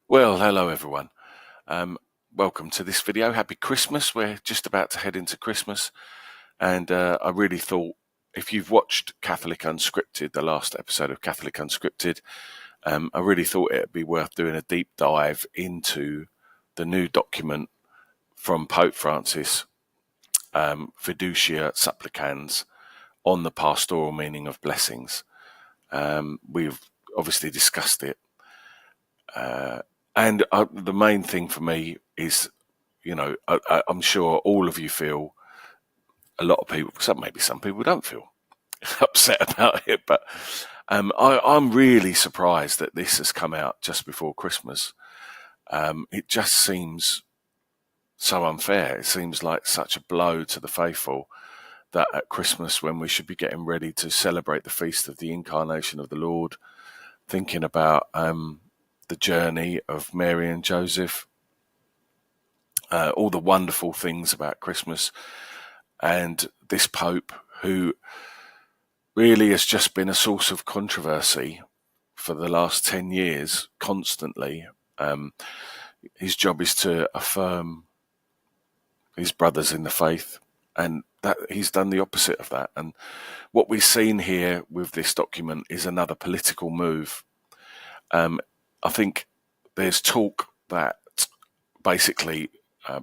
Well, hello everyone. Um, Welcome to this video. Happy Christmas. We're just about to head into Christmas, and I really thought if you've watched Catholic Unscripted, the last episode of Catholic Unscripted, I really thought it'd be worth doing a deep dive into the new document from Pope Francis, Fiducia Supplicans, on the Pastoral Meaning of Blessings. We've obviously discussed it. And the main thing for me is, I'm sure all of you feel, a lot of people, maybe some people don't feel upset about it, but I'm really surprised that this has come out just before Christmas. It just seems so unfair. It seems like such a blow to the faithful that at Christmas, when we should be getting ready to celebrate the feast of the Incarnation of the Lord, thinking about the journey of Mary and Joseph, all the wonderful things about Christmas, and this Pope who really has just been a source of controversy for the last 10 years, constantly. His job is to affirm his brothers in the faith, and that he's done the opposite of that. And what we've seen here with this document is another political move. I think there's talk that basically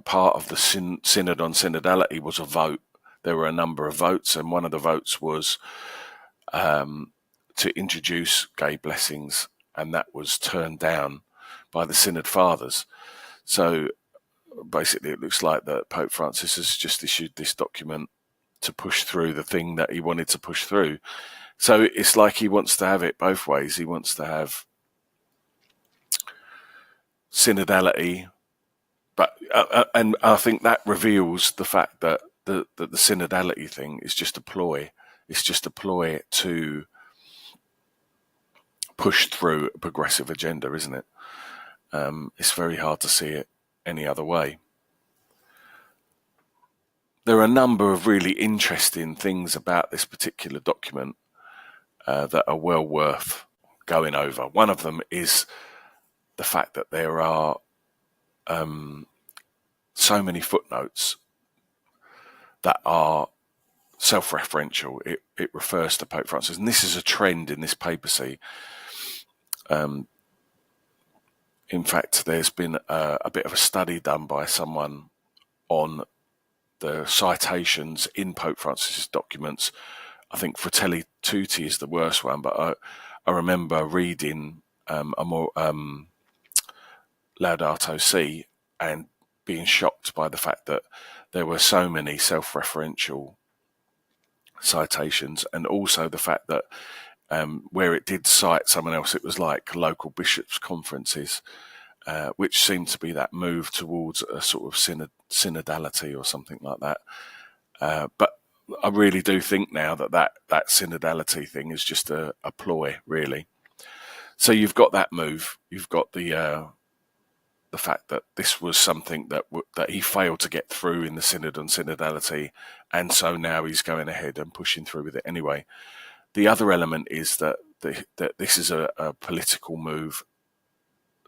part of the synod on synodality was a vote. There were a number of votes, and one of the votes was to introduce gay blessings, and that was turned down by the Synod Fathers. So basically it looks like that Pope Francis has just issued this document to push through the thing that he wanted to push through. So it's like he wants to have it both ways. He wants to have synodality, but and I think that reveals the fact that the synodality thing is just a ploy. It's just a ploy to push through a progressive agenda, isn't it? It's very hard to see it any other way. There are a number of really interesting things about this particular document that are well worth going over. One of them is the fact that there are so many footnotes that are self-referential. It refers to Pope Francis, and this is a trend in this papacy. In fact, there's been a bit of a study done by someone on the citations in Pope Francis's documents. I think Fratelli Tutti is the worst one, but I remember reading a more Laudato Si and being shocked by the fact that there were so many self-referential citations, and also the fact that where it did cite someone else, it was like local bishops' conferences, which seemed to be that move towards a sort of synodality or something like that. But I really do think now that synodality thing is just a ploy, really. So you've got that move. You've got the fact that this was something that he failed to get through in the synod on synodality, and so now he's going ahead and pushing through with it anyway. The other element is that this is a political move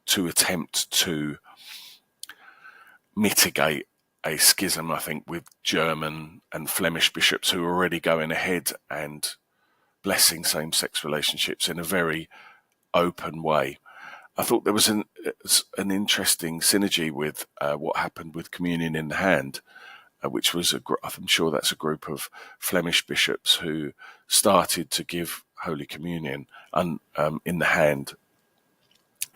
to attempt to mitigate a schism, I think, with German and Flemish bishops who are already going ahead and blessing same-sex relationships in a very open way. I thought there was an interesting synergy with what happened with communion in the hand, which was I'm sure that's a group of Flemish bishops who started to give Holy Communion in the hand,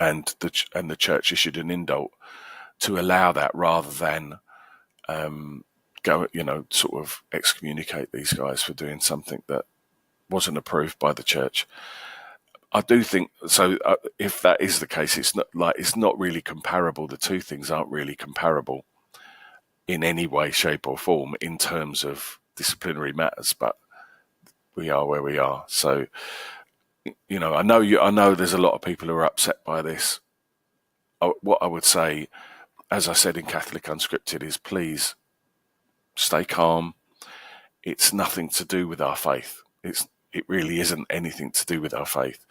and the Church issued an indult to allow that rather than sort of excommunicate these guys for doing something that wasn't approved by the Church. I do think so. If that is the case, it's not really comparable. The two things aren't really comparable in any way, shape, or form in terms of disciplinary matters. But we are where we are. So, I know there's a lot of people who are upset by this. What I would say, as I said in Catholic Unscripted, is please stay calm. It's nothing to do with our faith. it really isn't anything to do with our faith.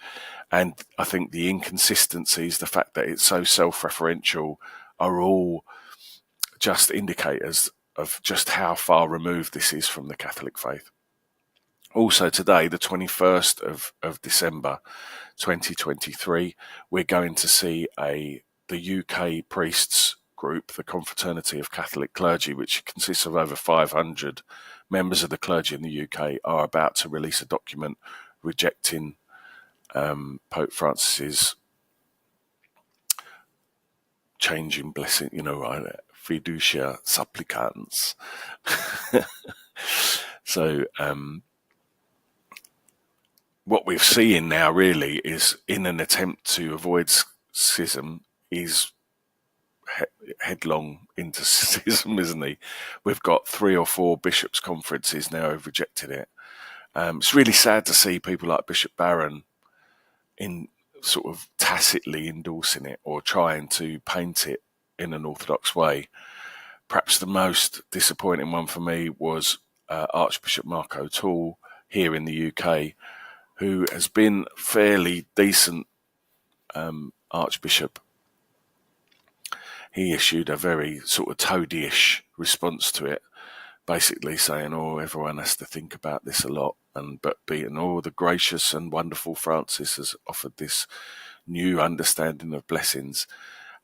And I think the inconsistencies, the fact that it's so self-referential, are all just indicators of just how far removed this is from the Catholic faith. Also today, the 21st of December 2023, we're going to see the UK priests group, the Confraternity of Catholic Clergy, which consists of over 500 members of the clergy in the UK, are about to release a document rejecting Pope Francis's change in blessing, Fiducia Supplicans. So what we're seeing now really is, in an attempt to avoid schism, is headlong into schism, isn't he? We've got 3 or 4 bishops' conferences now who've rejected it. It's really sad to see people like Bishop Barron in sort of tacitly endorsing it or trying to paint it in an orthodox way. Perhaps the most disappointing one for me was Archbishop Mark O'Toole here in the UK, who has been fairly decent Archbishop. He issued a very sort of toady-ish response to it, basically saying, everyone has to think about this a lot, but the gracious and wonderful Francis has offered this new understanding of blessings.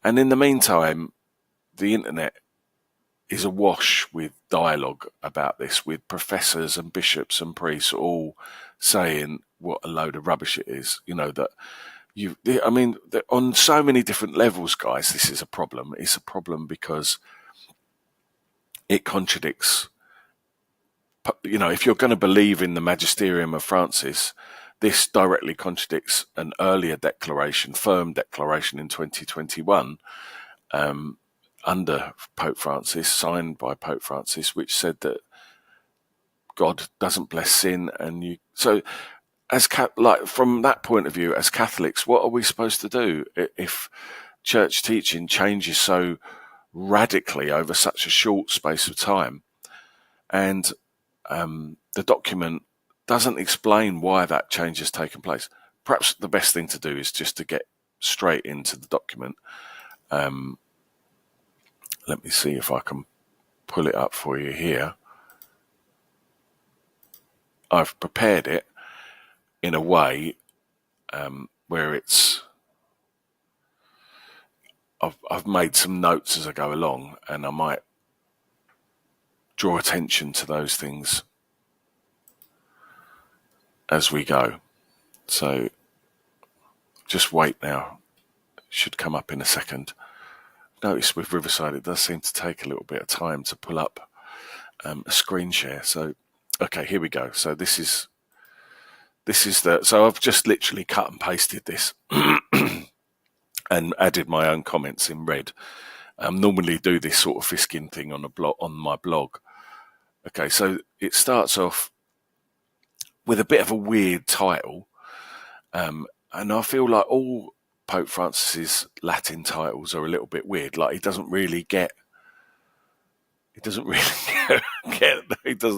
And in the meantime, the internet is awash with dialogue about this, with professors and bishops and priests all saying what a load of rubbish it is. On so many different levels, guys, this is a problem. It's a problem because it contradicts, if you're going to believe in the magisterium of Francis, this directly contradicts an earlier firm declaration in 2021, under Pope Francis, signed by Pope Francis, which said that God doesn't bless sin. So from that point of view, as Catholics, what are we supposed to do if church teaching changes so radically over such a short space of time? And the document doesn't explain why that change has taken place. Perhaps the best thing to do is just to get straight into the document. Let me see if I can pull it up for you here. I've prepared it in a way where I've made some notes as I go along, and I might draw attention to those things as we go. So just wait now. It should come up in a second. Notice with Riverside, it does seem to take a little bit of time to pull up a screen share. So, okay, here we go. So this is so I've just literally cut and pasted this and added my own comments in red. Normally do this sort of fisking thing on my blog. Okay, so it starts off with a bit of a weird title, and I feel like all Pope Francis's Latin titles are a little bit weird. Like he doesn't really he doesn't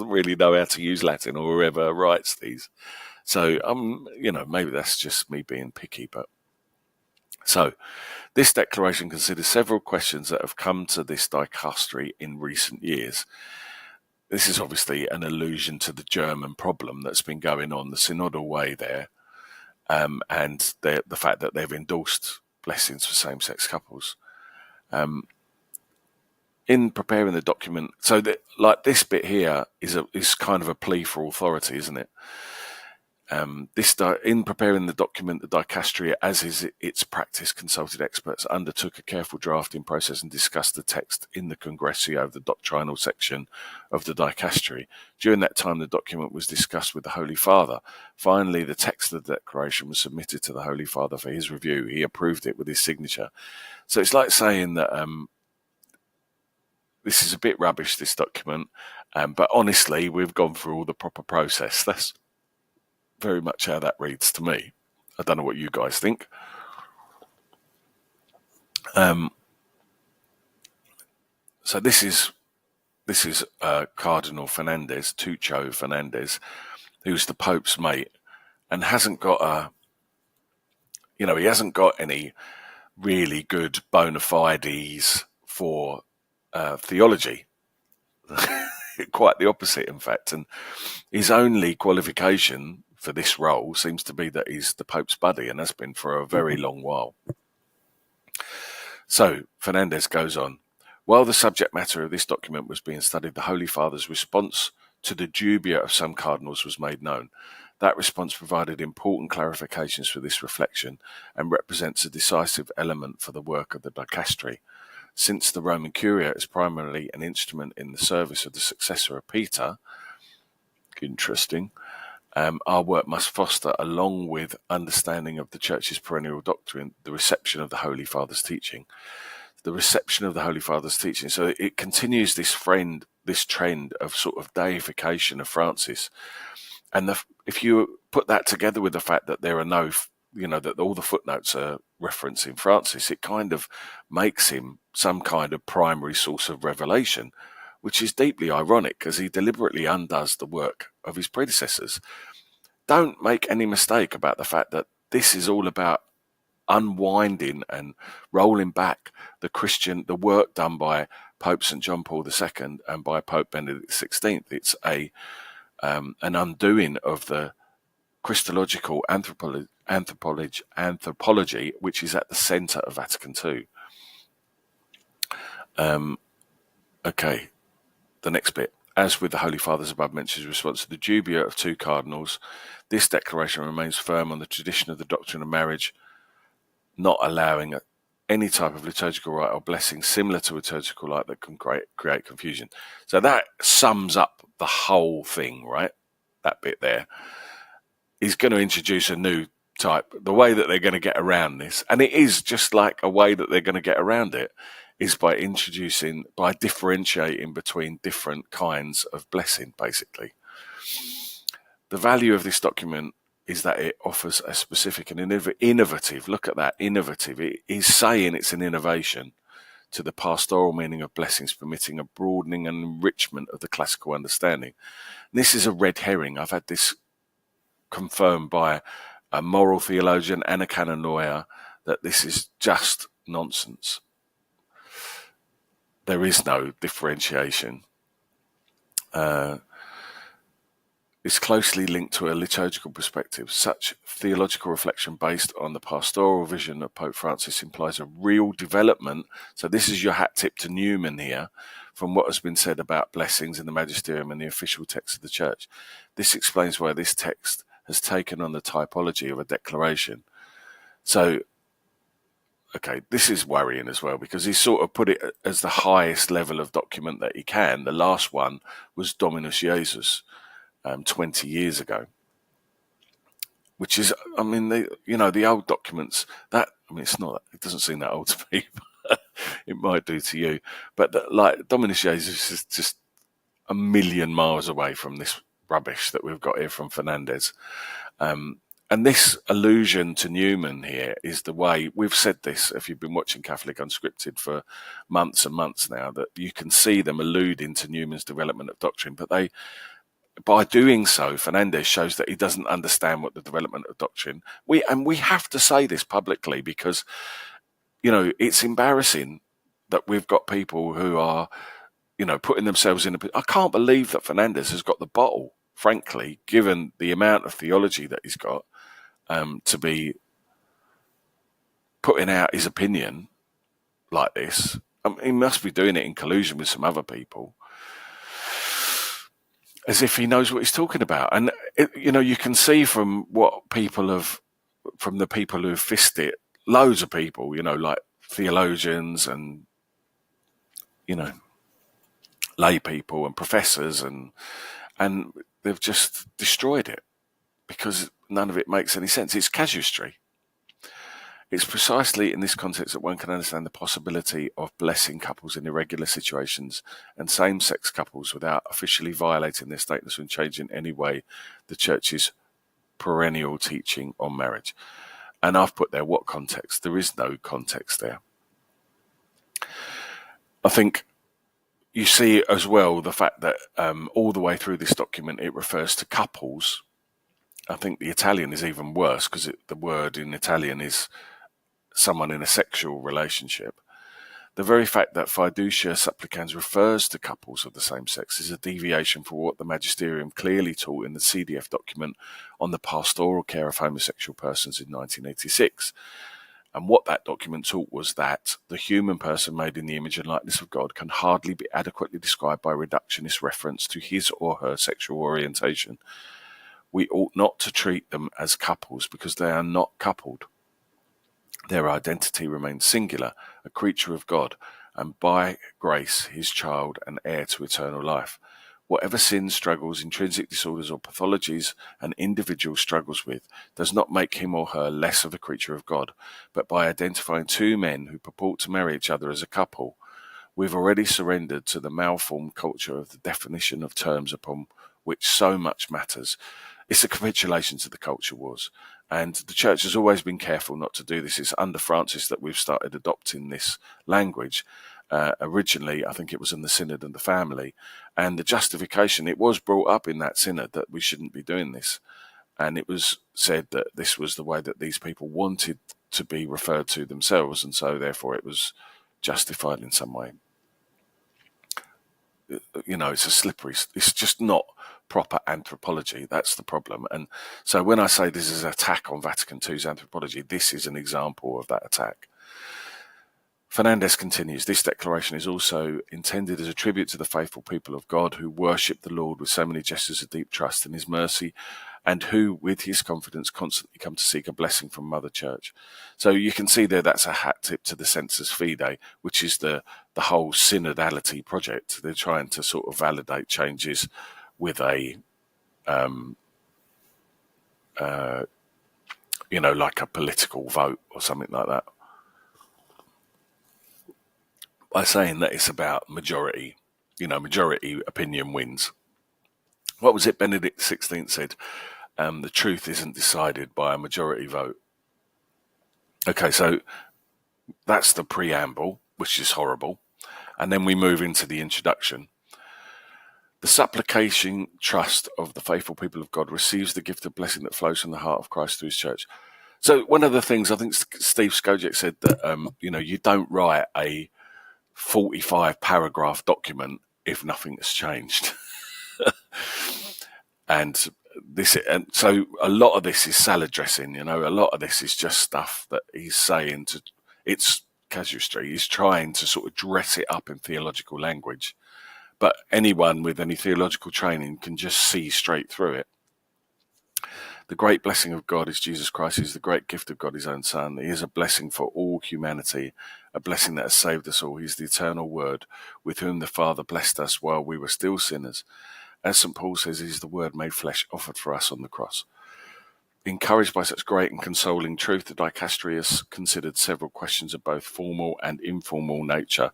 really know how to use Latin, or whoever writes these. So maybe that's just me being picky, but so this declaration considers several questions that have come to this dicastery in recent years. This is obviously an allusion to the German problem that's been going on, the synodal way there. And the fact that they've endorsed blessings for same-sex couples. In preparing the document, so that this bit here is kind of a plea for authority, isn't it? In preparing the document, the dicastery, as is its practice, consulted experts, undertook a careful drafting process and discussed the text in the congressio of the doctrinal section of the dicastery. During that time, the document was discussed with the Holy Father. Finally, the text of the declaration was submitted to the Holy Father for his review. He approved it with his signature. So it's like saying that this is a bit rubbish, this document, but honestly, we've gone through all the proper process. That's very much how that reads to me. I don't know what you guys think. So this is Cardinal Tuccio Fernandez, who's the Pope's mate, and hasn't got he hasn't got any really good bona fides for theology. Quite the opposite, in fact. And his only qualification for this role seems to be that he's the Pope's buddy, and has been for a very long while. So Fernandez goes on. While the subject matter of this document was being studied, the Holy Father's response to the dubia of some cardinals was made known. That response provided important clarifications for this reflection and represents a decisive element for the work of the dicastery. Since the Roman Curia is primarily an instrument in the service of the successor of Peter, interesting, our work must foster, along with understanding of the Church's perennial doctrine, the reception of the Holy Father's teaching. The reception of the Holy Father's teaching. So it continues this trend of sort of deification of Francis. And if you put that together with the fact that there are no, that all the footnotes are referencing Francis, it kind of makes him some kind of primary source of revelation, which is deeply ironic because he deliberately undoes the work of his predecessors. Don't make any mistake about the fact that this is all about unwinding and rolling back the work done by Pope St. John Paul II and by Pope Benedict XVI. It's an undoing of the Christological anthropology, which is at the centre of Vatican II. Okay, the next bit. As with the Holy Father's above mentioned response to the dubia of two cardinals, this declaration remains firm on the tradition of the doctrine of marriage, not allowing any type of liturgical rite or blessing similar to liturgical rite that can create confusion. So that sums up the whole thing, right? That bit there. He's going to introduce a new type. The way that they're going to get around this, and it is just like a way that they're going to get around it, is by differentiating between different kinds of blessing, basically. The value of this document is that it offers a specific and innovative, look at that, innovative. It is saying it's an innovation to the pastoral meaning of blessings, permitting a broadening and enrichment of the classical understanding. And this is a red herring. I've had this confirmed by a moral theologian and a canon lawyer that this is just nonsense. There is no differentiation. Is closely linked to a liturgical perspective. Such theological reflection based on the pastoral vision of Pope Francis implies a real development. So this is your hat tip to Newman here, from what has been said about blessings in the magisterium and the official text of the Church. This explains why this text has taken on the typology of a declaration. So, okay, this is worrying as well, because he sort of put it as the highest level of document that he can. The last one was Dominus Jesus, 20 years ago, which is, I mean, the old documents, it doesn't seem that old to me, but it might do to you, but like Dominus Jesus is just a million miles away from this rubbish that we've got here from Fernandez. And this allusion to Newman here is the way, we've said this, if you've been watching Catholic Unscripted for months and months now, that you can see them alluding to Newman's development of doctrine, but by doing so, Fernandez shows that he doesn't understand what the development of doctrine. We have to say this publicly because, it's embarrassing that we've got people who are, putting themselves in I can't believe that Fernandez has got the bottle, frankly, given the amount of theology that he's got, to be putting out his opinion like this. He must be doing it in collusion with some other people, as if he knows what he's talking about. And, you can see from the people who've fist it, loads of people, like theologians and, lay people and professors, and they've just destroyed it because none of it makes any sense. It's casuistry. It's precisely in this context that one can understand the possibility of blessing couples in irregular situations and same-sex couples without officially violating their status and changing in any way the Church's perennial teaching on marriage. And I've put there, what context? There is no context there. I think you see as well the fact that all the way through this document it refers to couples I think the Italian is even worse because the word in Italian is someone in a sexual relationship. The very fact that Fiducia Supplicans refers to couples of the same sex is a deviation from what the Magisterium clearly taught in the CDF document on the pastoral care of homosexual persons in 1986. And what that document taught was that the human person made in the image and likeness of God can hardly be adequately described by reductionist reference to his or her sexual orientation. We ought not to treat them as couples because they are not coupled. Their identity remains singular, a creature of God, and by grace his child and heir to eternal life. Whatever sins, struggles, intrinsic disorders or pathologies an individual struggles with does not make him or her less of a creature of God, but by identifying two men who purport to marry each other as a couple, we've already surrendered to the malformed culture of the definition of terms upon which so much matters. It's a capitulation to the culture wars. And the church has always been careful not to do this. It's under Francis that we've started adopting this language. Originally, I think it was in the Synod and the Family. And the justification, it was brought up in that Synod that we shouldn't be doing this. And it was said that this was the way that these people wanted to be referred to themselves. And so, therefore, it was justified in some way. It's a slippery, it's just not proper anthropology. That's the problem. And so when I say this is an attack on Vatican II's anthropology, this is an example of that attack. Fernandez continues, this declaration is also intended as a tribute to the faithful people of God who worship the Lord with so many gestures of deep trust in his mercy and who, with his confidence, constantly come to seek a blessing from Mother Church. So you can see there that's a hat tip to the Sensus Fidei, which is the whole synodality project. They're trying to sort of validate changes with a, like a political vote or something like that. By saying that it's about majority, majority opinion wins. What was it Benedict XVI said? The truth isn't decided by a majority vote. Okay, so that's the preamble, which is horrible. And then we move into the introduction. The supplication trust of the faithful people of God receives the gift of blessing that flows from the heart of Christ through his church. So one of the things I think Steve Skojec said that, you don't write a 45 paragraph document if nothing has changed. And so a lot of this is salad dressing, a lot of this is just stuff that he's saying it's casuistry. He's trying to sort of dress it up in theological language. But anyone with any theological training can just see straight through it. The great blessing of God is Jesus Christ. He's the great gift of God, his own Son. He is a blessing for all humanity, a blessing that has saved us all. He's the eternal Word, with whom the Father blessed us while we were still sinners. As St. Paul says, he's the Word made flesh offered for us on the cross. Encouraged by such great and consoling truth, the dicastery has considered several questions of both formal and informal nature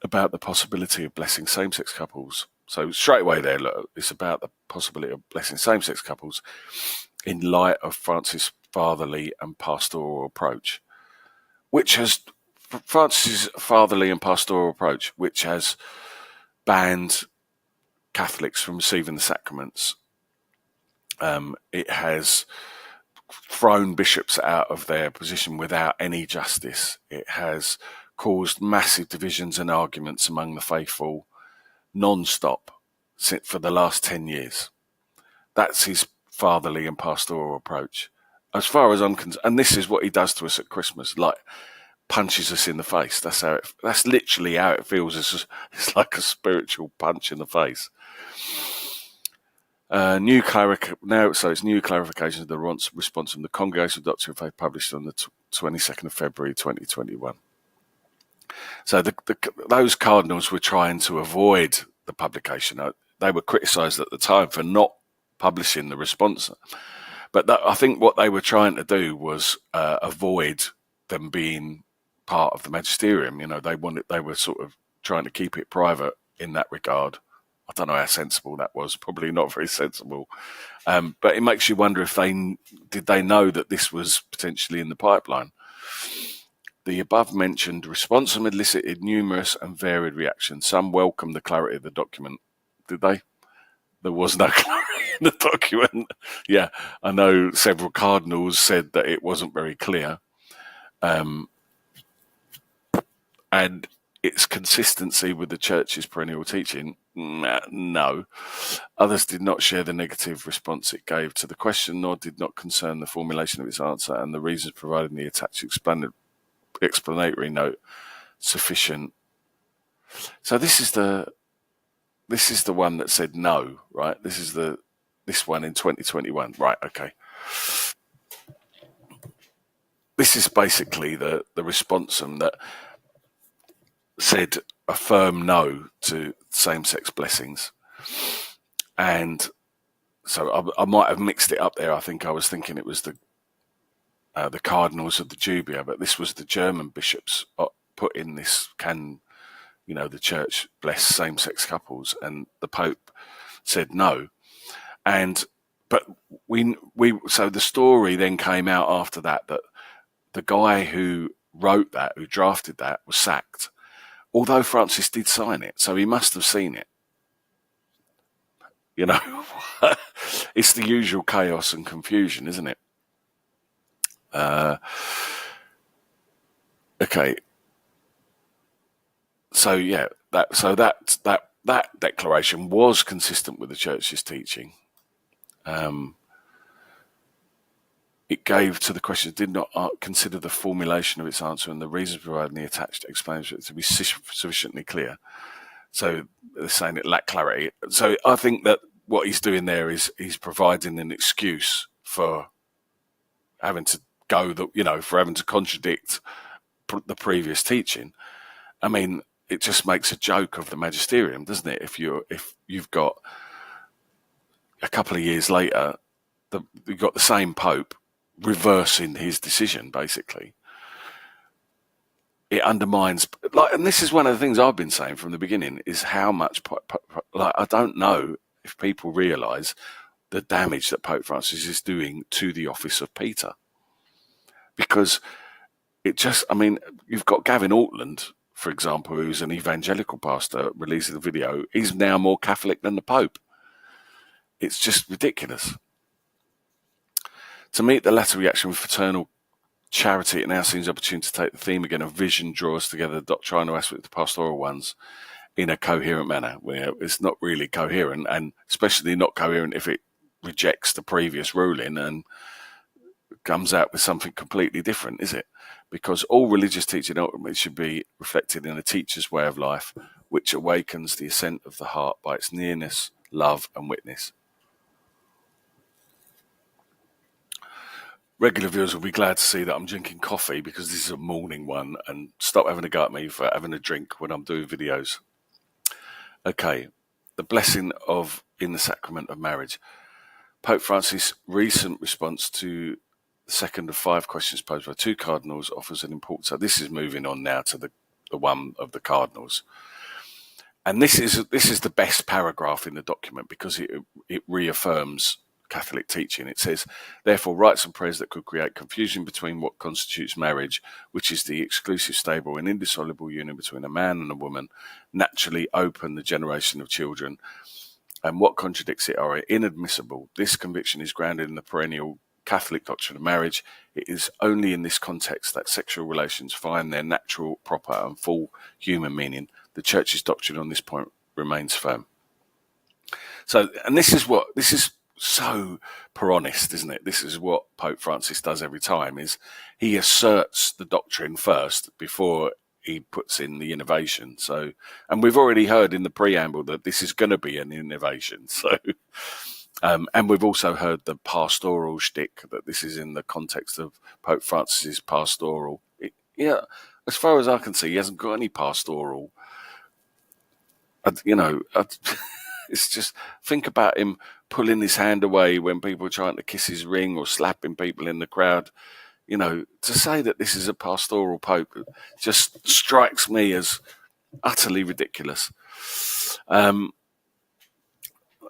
about the possibility of blessing same-sex couples. So straight away there, look, it's about the possibility of blessing same-sex couples in light of Francis' fatherly and pastoral approach, which has banned Catholics from receiving the sacraments. It has thrown bishops out of their position without any justice. It has caused massive divisions and arguments among the faithful non-stop for the last 10 years. That's his fatherly and pastoral approach. As far as I'm concerned, and this is what he does to us at Christmas, like punches us in the face. That's literally how it feels. It's like a spiritual punch in the face. It's new clarifications of the response from the Congregation of Doctrine of Faith published on the 22nd of February 2021. So those cardinals were trying to avoid the publication. They were criticised at the time for not publishing the response. But I think what they were trying to do was avoid them being part of the magisterium. They were sort of trying to keep it private in that regard. I don't know how sensible that was. Probably not very sensible. But it makes you wonder if they know that this was potentially in the pipeline. The above-mentioned response elicited numerous and varied reactions. Some welcomed the clarity of the document. Did they? There was no clarity. the document. Yeah, I know several cardinals said that it wasn't very clear. And its consistency with the Church's perennial teaching, no. Others did not share the negative response it gave to the question, nor did not concern the formulation of its answer and the reasons provided in the attached explanatory note sufficient. So this is the one that said no, right? This one in 2021, right? Okay. This is basically the responsum that said a firm no to same-sex blessings. And so I might have mixed it up there. I think I was thinking it was the cardinals of the Jubia, but this was the German bishops put in this, can, the Church bless same-sex couples? And the Pope said no. But so the story then came out after that the guy who wrote that, who drafted that, was sacked. Although Francis did sign it, so he must have seen it. It's the usual chaos and confusion, isn't it? Okay. So yeah, that declaration was consistent with the Church's teaching. It gave to the question, did not consider the formulation of its answer and the reasons provided in the attached explanation to be sufficiently clear. So they're saying it lacked clarity. So I think that what he's doing there is he's providing an excuse for having to for having to contradict the previous teaching. I mean, it just makes a joke of the magisterium, doesn't it? If you've got a couple of years later, you've got the same Pope reversing his decision, basically. It undermines, and this is one of the things I've been saying from the beginning, is how much, I don't know if people realise the damage that Pope Francis is doing to the office of Peter. Because you've got Gavin Ortland, for example, who's an evangelical pastor, releasing a video. He's now more Catholic than the Pope. It's just ridiculous. To meet the latter reaction with fraternal charity, it now seems opportune to take the theme again of vision draws together the doctrinal aspects of the pastoral ones in a coherent manner. Where it's not really coherent, and especially not coherent if it rejects the previous ruling and comes out with something completely different, is it? Because all religious teaching ultimately should be reflected in a teacher's way of life, which awakens the assent of the heart by its nearness, love, and witness. Regular viewers will be glad to see that I'm drinking coffee, because this is a morning one, and stop having a go at me for having a drink when I'm doing videos. Okay, the blessing in the sacrament of marriage. Pope Francis' recent response to the second of 5 questions posed by 2 cardinals offers an important. So this is moving on now to the one of the cardinals, and this is the best paragraph in the document, because it reaffirms Catholic teaching. It says, therefore, rites and prayers that could create confusion between what constitutes marriage, which is the exclusive, stable and indissoluble union between a man and a woman, naturally open the generation of children, and what contradicts it are inadmissible. This conviction is grounded in the perennial Catholic doctrine of marriage. It is only in this context that sexual relations find their natural, proper and full human meaning. The Church's doctrine on this point remains firm. So, and this is so Peronist, isn't it? This is what Pope Francis does every time, is he asserts the doctrine first before he puts in the innovation. So, and we've already heard in the preamble that this is going to be an innovation. So, and we've also heard the pastoral shtick, that this is in the context of Pope Francis's pastoral. As far as I can see, he hasn't got any pastoral. It's just, think about him pulling his hand away when people are trying to kiss his ring, or slapping people in the crowd. To say that this is a pastoral pope just strikes me as utterly ridiculous.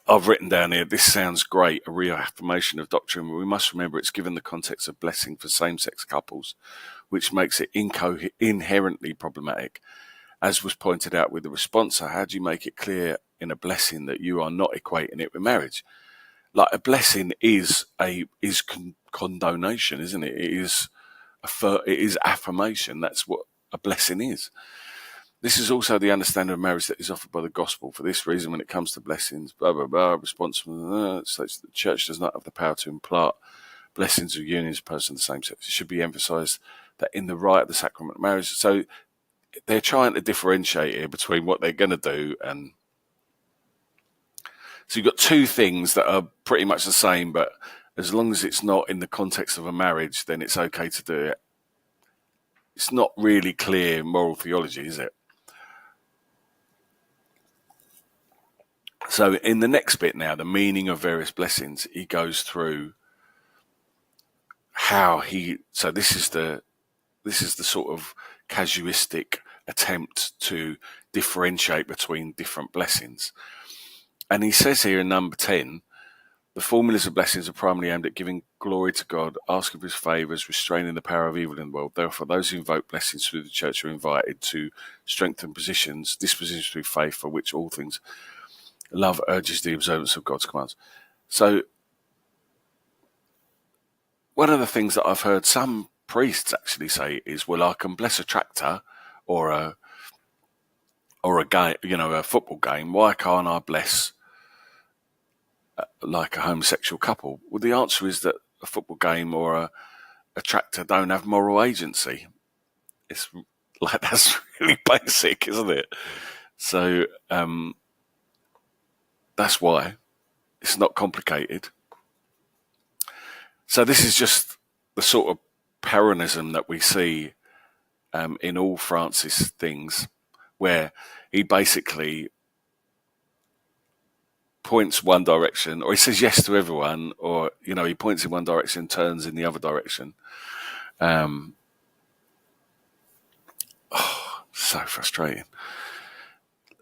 I've written down here, this sounds great, a reaffirmation of doctrine, but we must remember it's given the context of blessing for same-sex couples, which makes it inherently problematic. As was pointed out with the response, how do you make it clear in a blessing that you are not equating it with marriage? like a blessing is condonation, isn't it? It is affirmation. That's what a blessing is. This is also the understanding of marriage that is offered by the gospel. For this reason, when it comes to blessings, blah, blah, blah, response from the church does not have the power to impart blessings of unions of persons of the same sex. It should be emphasised that in the rite of the sacrament of marriage, so they're trying to differentiate here between what they're going to do. And so you've got two things that are pretty much the same, but as long as it's not in the context of a marriage, then it's okay to do it. It's not really clear moral theology, is it? So in the next bit now, the meaning of various blessings, he goes through how so this is the sort of casuistic attempt to differentiate between different blessings. And he says here in number 10, the formulas of blessings are primarily aimed at giving glory to God, asking for his favours, restraining the power of evil in the world. Therefore, those who invoke blessings through the church are invited to strengthen dispositions through faith, for which all things love urges the observance of God's commands. So one of the things that I've heard some priests actually say is, well, I can bless a tractor or a game, a football game. Why can't I bless like a homosexual couple? Well, the answer is that a football game or a tractor don't have moral agency. It's like, that's really basic, isn't it? So that's why it's not complicated. So this is just the sort of Peronism that we see in all Francis things, where he basically points one direction, or he says yes to everyone, or he points in one direction, turns in the other direction. So frustrating.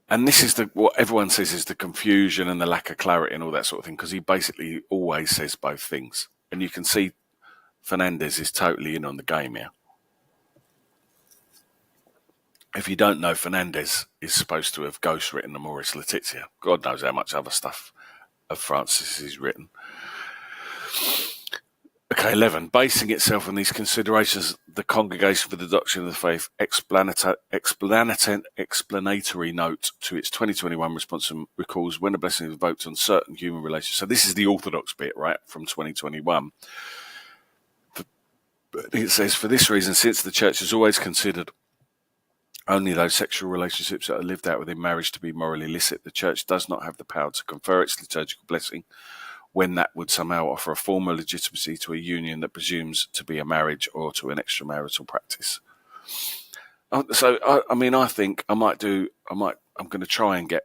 And this is what everyone says is the confusion and the lack of clarity and all that sort of thing, because he basically always says both things. And you can see Fernandez is totally in on the game here. If you don't know, Fernandez is supposed to have ghostwritten the Amoris Laetitia. God knows how much other stuff of Francis he's written. Okay, 11. Basing itself on these considerations, the Congregation for the Doctrine of the Faith explanatory note to its 2021 response recalls when a blessing is invoked on certain human relations. So this is the Orthodox bit, right, from 2021. It says, for this reason, since the Church has always considered only those sexual relationships that are lived out within marriage to be morally illicit, the Church does not have the power to confer its liturgical blessing when that would somehow offer a formal legitimacy to a union that presumes to be a marriage or to an extramarital practice. So, I think I'm going to try and get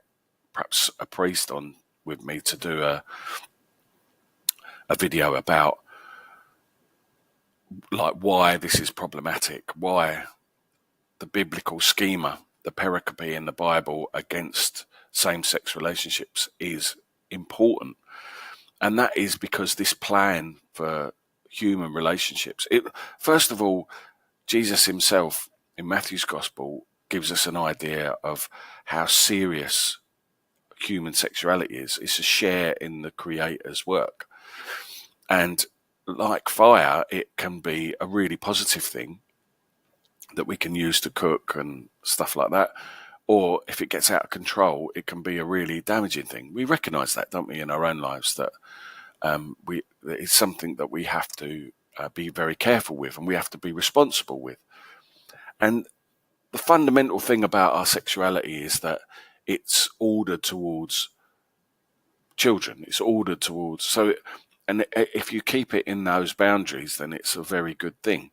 perhaps a priest on with me to do a video about like why this is problematic, why the biblical schema, the pericope in the Bible against same-sex relationships is important. And that is because this plan for human relationships, first of all, Jesus himself in Matthew's Gospel gives us an idea of how serious human sexuality is. It's a share in the Creator's work. And like fire, it can be a really positive thing that we can use to cook and stuff like that. Or if it gets out of control, it can be a really damaging thing. We recognise that, don't we, in our own lives, that it's something that we have to be very careful with and we have to be responsible with. And the fundamental thing about our sexuality is that it's ordered towards children. It's ordered towards... And if you keep it in those boundaries, then it's a very good thing.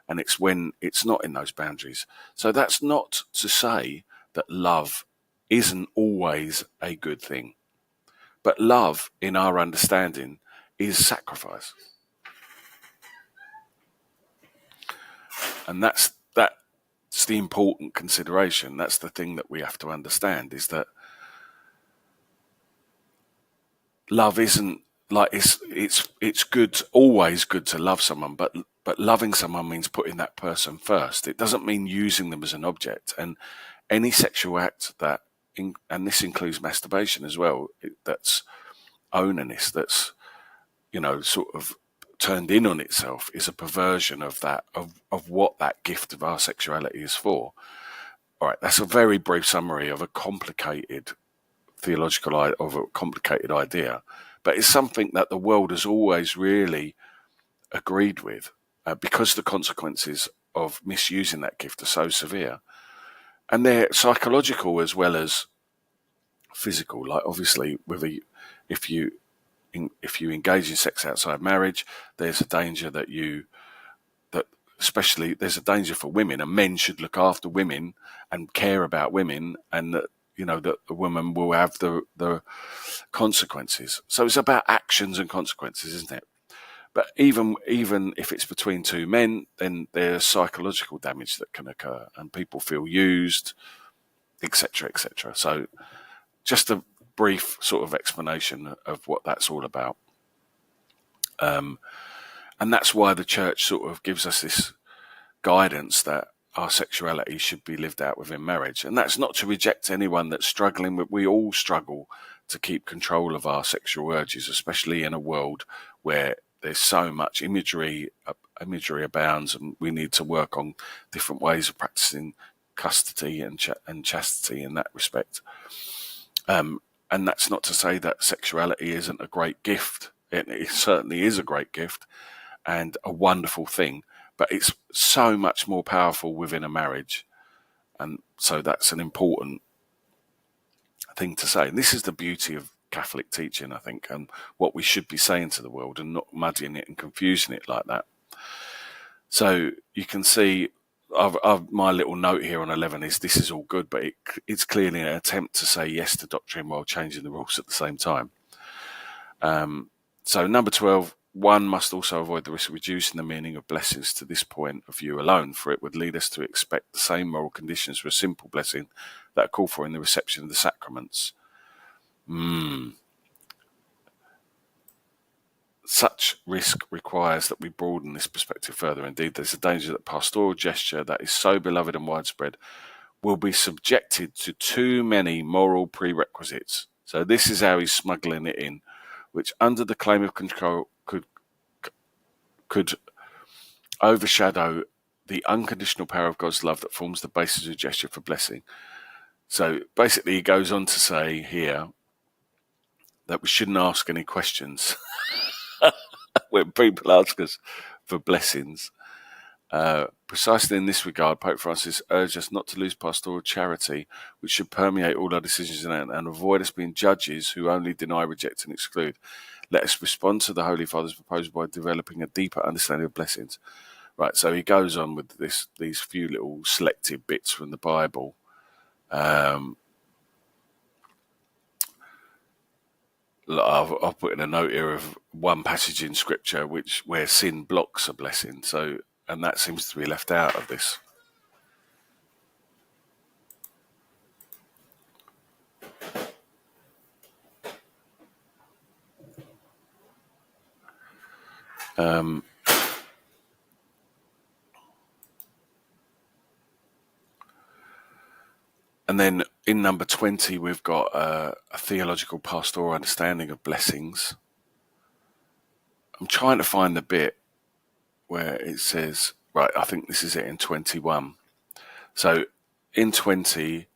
And it's when it's not in those boundaries. So that's not to say that love isn't always a good thing. But love, in our understanding, is sacrifice. And that's the important consideration. That's the thing that we have to understand, is that love isn't like it's good, always good to love someone, but loving someone means putting that person first. It doesn't mean using them as an object. And any sexual act and this includes masturbation as well, that's onanist, that's sort of turned in on itself, is a perversion of that, of what that gift of our sexuality is for. All right, that's a very brief summary of a complicated complicated idea, but it's something that the world has always really agreed with, because the consequences of misusing that gift are so severe, and they're psychological as well as physical. Like, obviously, if you engage in sex outside marriage, there's a danger that especially there's a danger for women, and men should look after women and care about women, and that that the woman will have the consequences. So it's about actions and consequences, isn't it? But even if it's between two men, then there's psychological damage that can occur, and people feel used, etc., etc. So just a brief sort of explanation of what that's all about. And that's why the church sort of gives us this guidance that our sexuality should be lived out within marriage. And that's not to reject anyone that's struggling, but we all struggle to keep control of our sexual urges, especially in a world where there's so much imagery abounds, and we need to work on different ways of practicing custody and chastity in that respect. And that's not to say that sexuality isn't a great gift. It certainly is a great gift and a wonderful thing, but it's so much more powerful within a marriage. And so that's an important thing to say. And this is the beauty of Catholic teaching, I think, and what we should be saying to the world, and not muddying it and confusing it like that. So you can see my little note here on 11 is this is all good, but it's clearly an attempt to say yes to doctrine while changing the rules at the same time. So number 12, one must also avoid the risk of reducing the meaning of blessings to this point of view alone, for it would lead us to expect the same moral conditions for a simple blessing that are called for in the reception of the sacraments. Such risk requires that we broaden this perspective further. Indeed, there's a danger that pastoral gesture that is so beloved and widespread will be subjected to too many moral prerequisites. So this is how he's smuggling it in, which under the claim of control could overshadow the unconditional power of God's love that forms the basis of gesture for blessing. So basically he goes on to say here that we shouldn't ask any questions when people ask us for blessings. Precisely in this regard, Pope Francis urged us not to lose pastoral charity, which should permeate all our decisions and avoid us being judges who only deny, reject and exclude. Let us respond to the Holy Father's proposal by developing a deeper understanding of blessings. Right, so he goes on with these few little selected bits from the Bible. I've put in a note here of one passage in Scripture where sin blocks a blessing. So, and that seems to be left out of this. And then in number 20, we've got a theological pastoral understanding of blessings. I'm trying to find the bit where it says, right, I think this is it in 21. So in 20,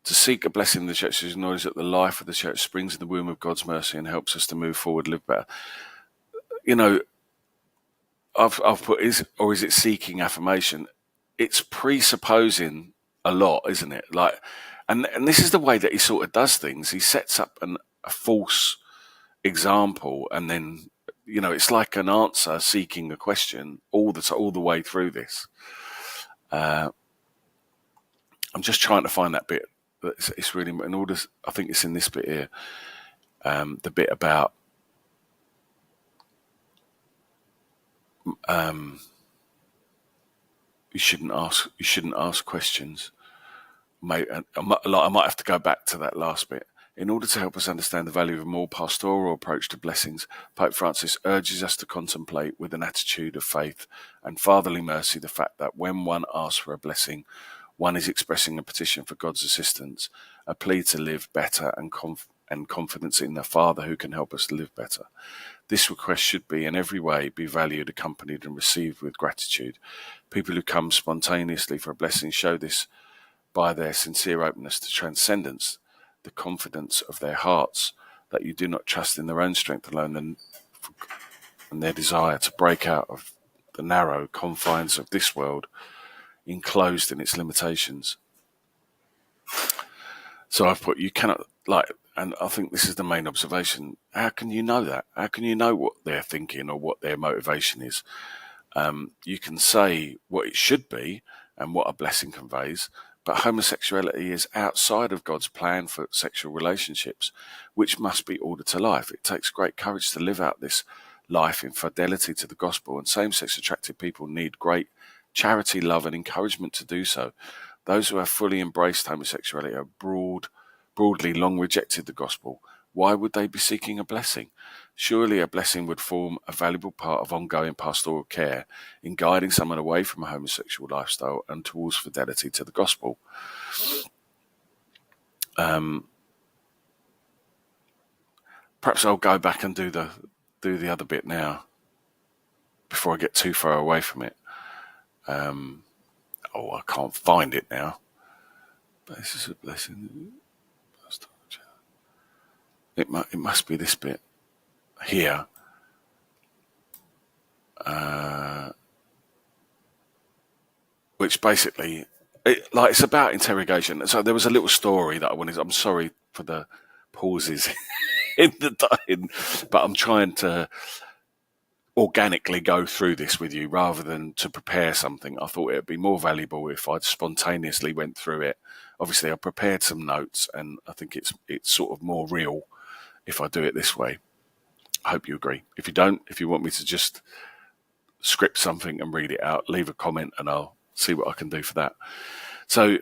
to seek a blessing in the church is acknowledge that the life of the church springs in the womb of God's mercy and helps us to move forward, live better. I've put is it seeking affirmation? It's presupposing a lot, isn't it? Like, and this is the way that he sort of does things. He sets up a false example, and then it's like an answer seeking a question all the way through this. I'm just trying to find that bit. It's really in order. I think it's in this bit here. The bit about you shouldn't ask questions. I might have to go back to that last bit. In order to help us understand the value of a more pastoral approach to blessings, Pope Francis urges us to contemplate with an attitude of faith and fatherly mercy the fact that when one asks for a blessing, one is expressing a petition for God's assistance, a plea to live better and confidence in the Father who can help us live better. This request should be in every way be valued, accompanied and received with gratitude. People who come spontaneously for a blessing show this by their sincere openness to transcendence, the confidence of their hearts that you do not trust in their own strength alone, and their desire to break out of the narrow confines of this world, enclosed in its limitations. So I've put, you cannot, and I think this is the main observation. How can you know that? How can you know what they're thinking or what their motivation is? You can say what it should be and what a blessing conveys, but homosexuality is outside of God's plan for sexual relationships, which must be ordered to life. It takes great courage to live out this life in fidelity to the gospel, and same-sex attracted people need great charity, love, and encouragement to do so. Those who have fully embraced homosexuality have broadly long rejected the gospel. Why would they be seeking a blessing? Surely a blessing would form a valuable part of ongoing pastoral care in guiding someone away from a homosexual lifestyle and towards fidelity to the gospel. Perhaps I'll go back and do the other bit now before I get too far away from it. I can't find it now. But this is a blessing. It must be this bit here. Which basically, it's about interrogation. So there was a little story that I wanted. I'm sorry for the pauses in the dying, but I'm trying to organically go through this with you rather than to prepare something. I thought it would be more valuable if I'd spontaneously went through it. Obviously, I prepared some notes, and I think it's sort of more real if I do it this way. I hope you agree. If you don't, if you want me to just script something and read it out, leave a comment and I'll see what I can do for that. So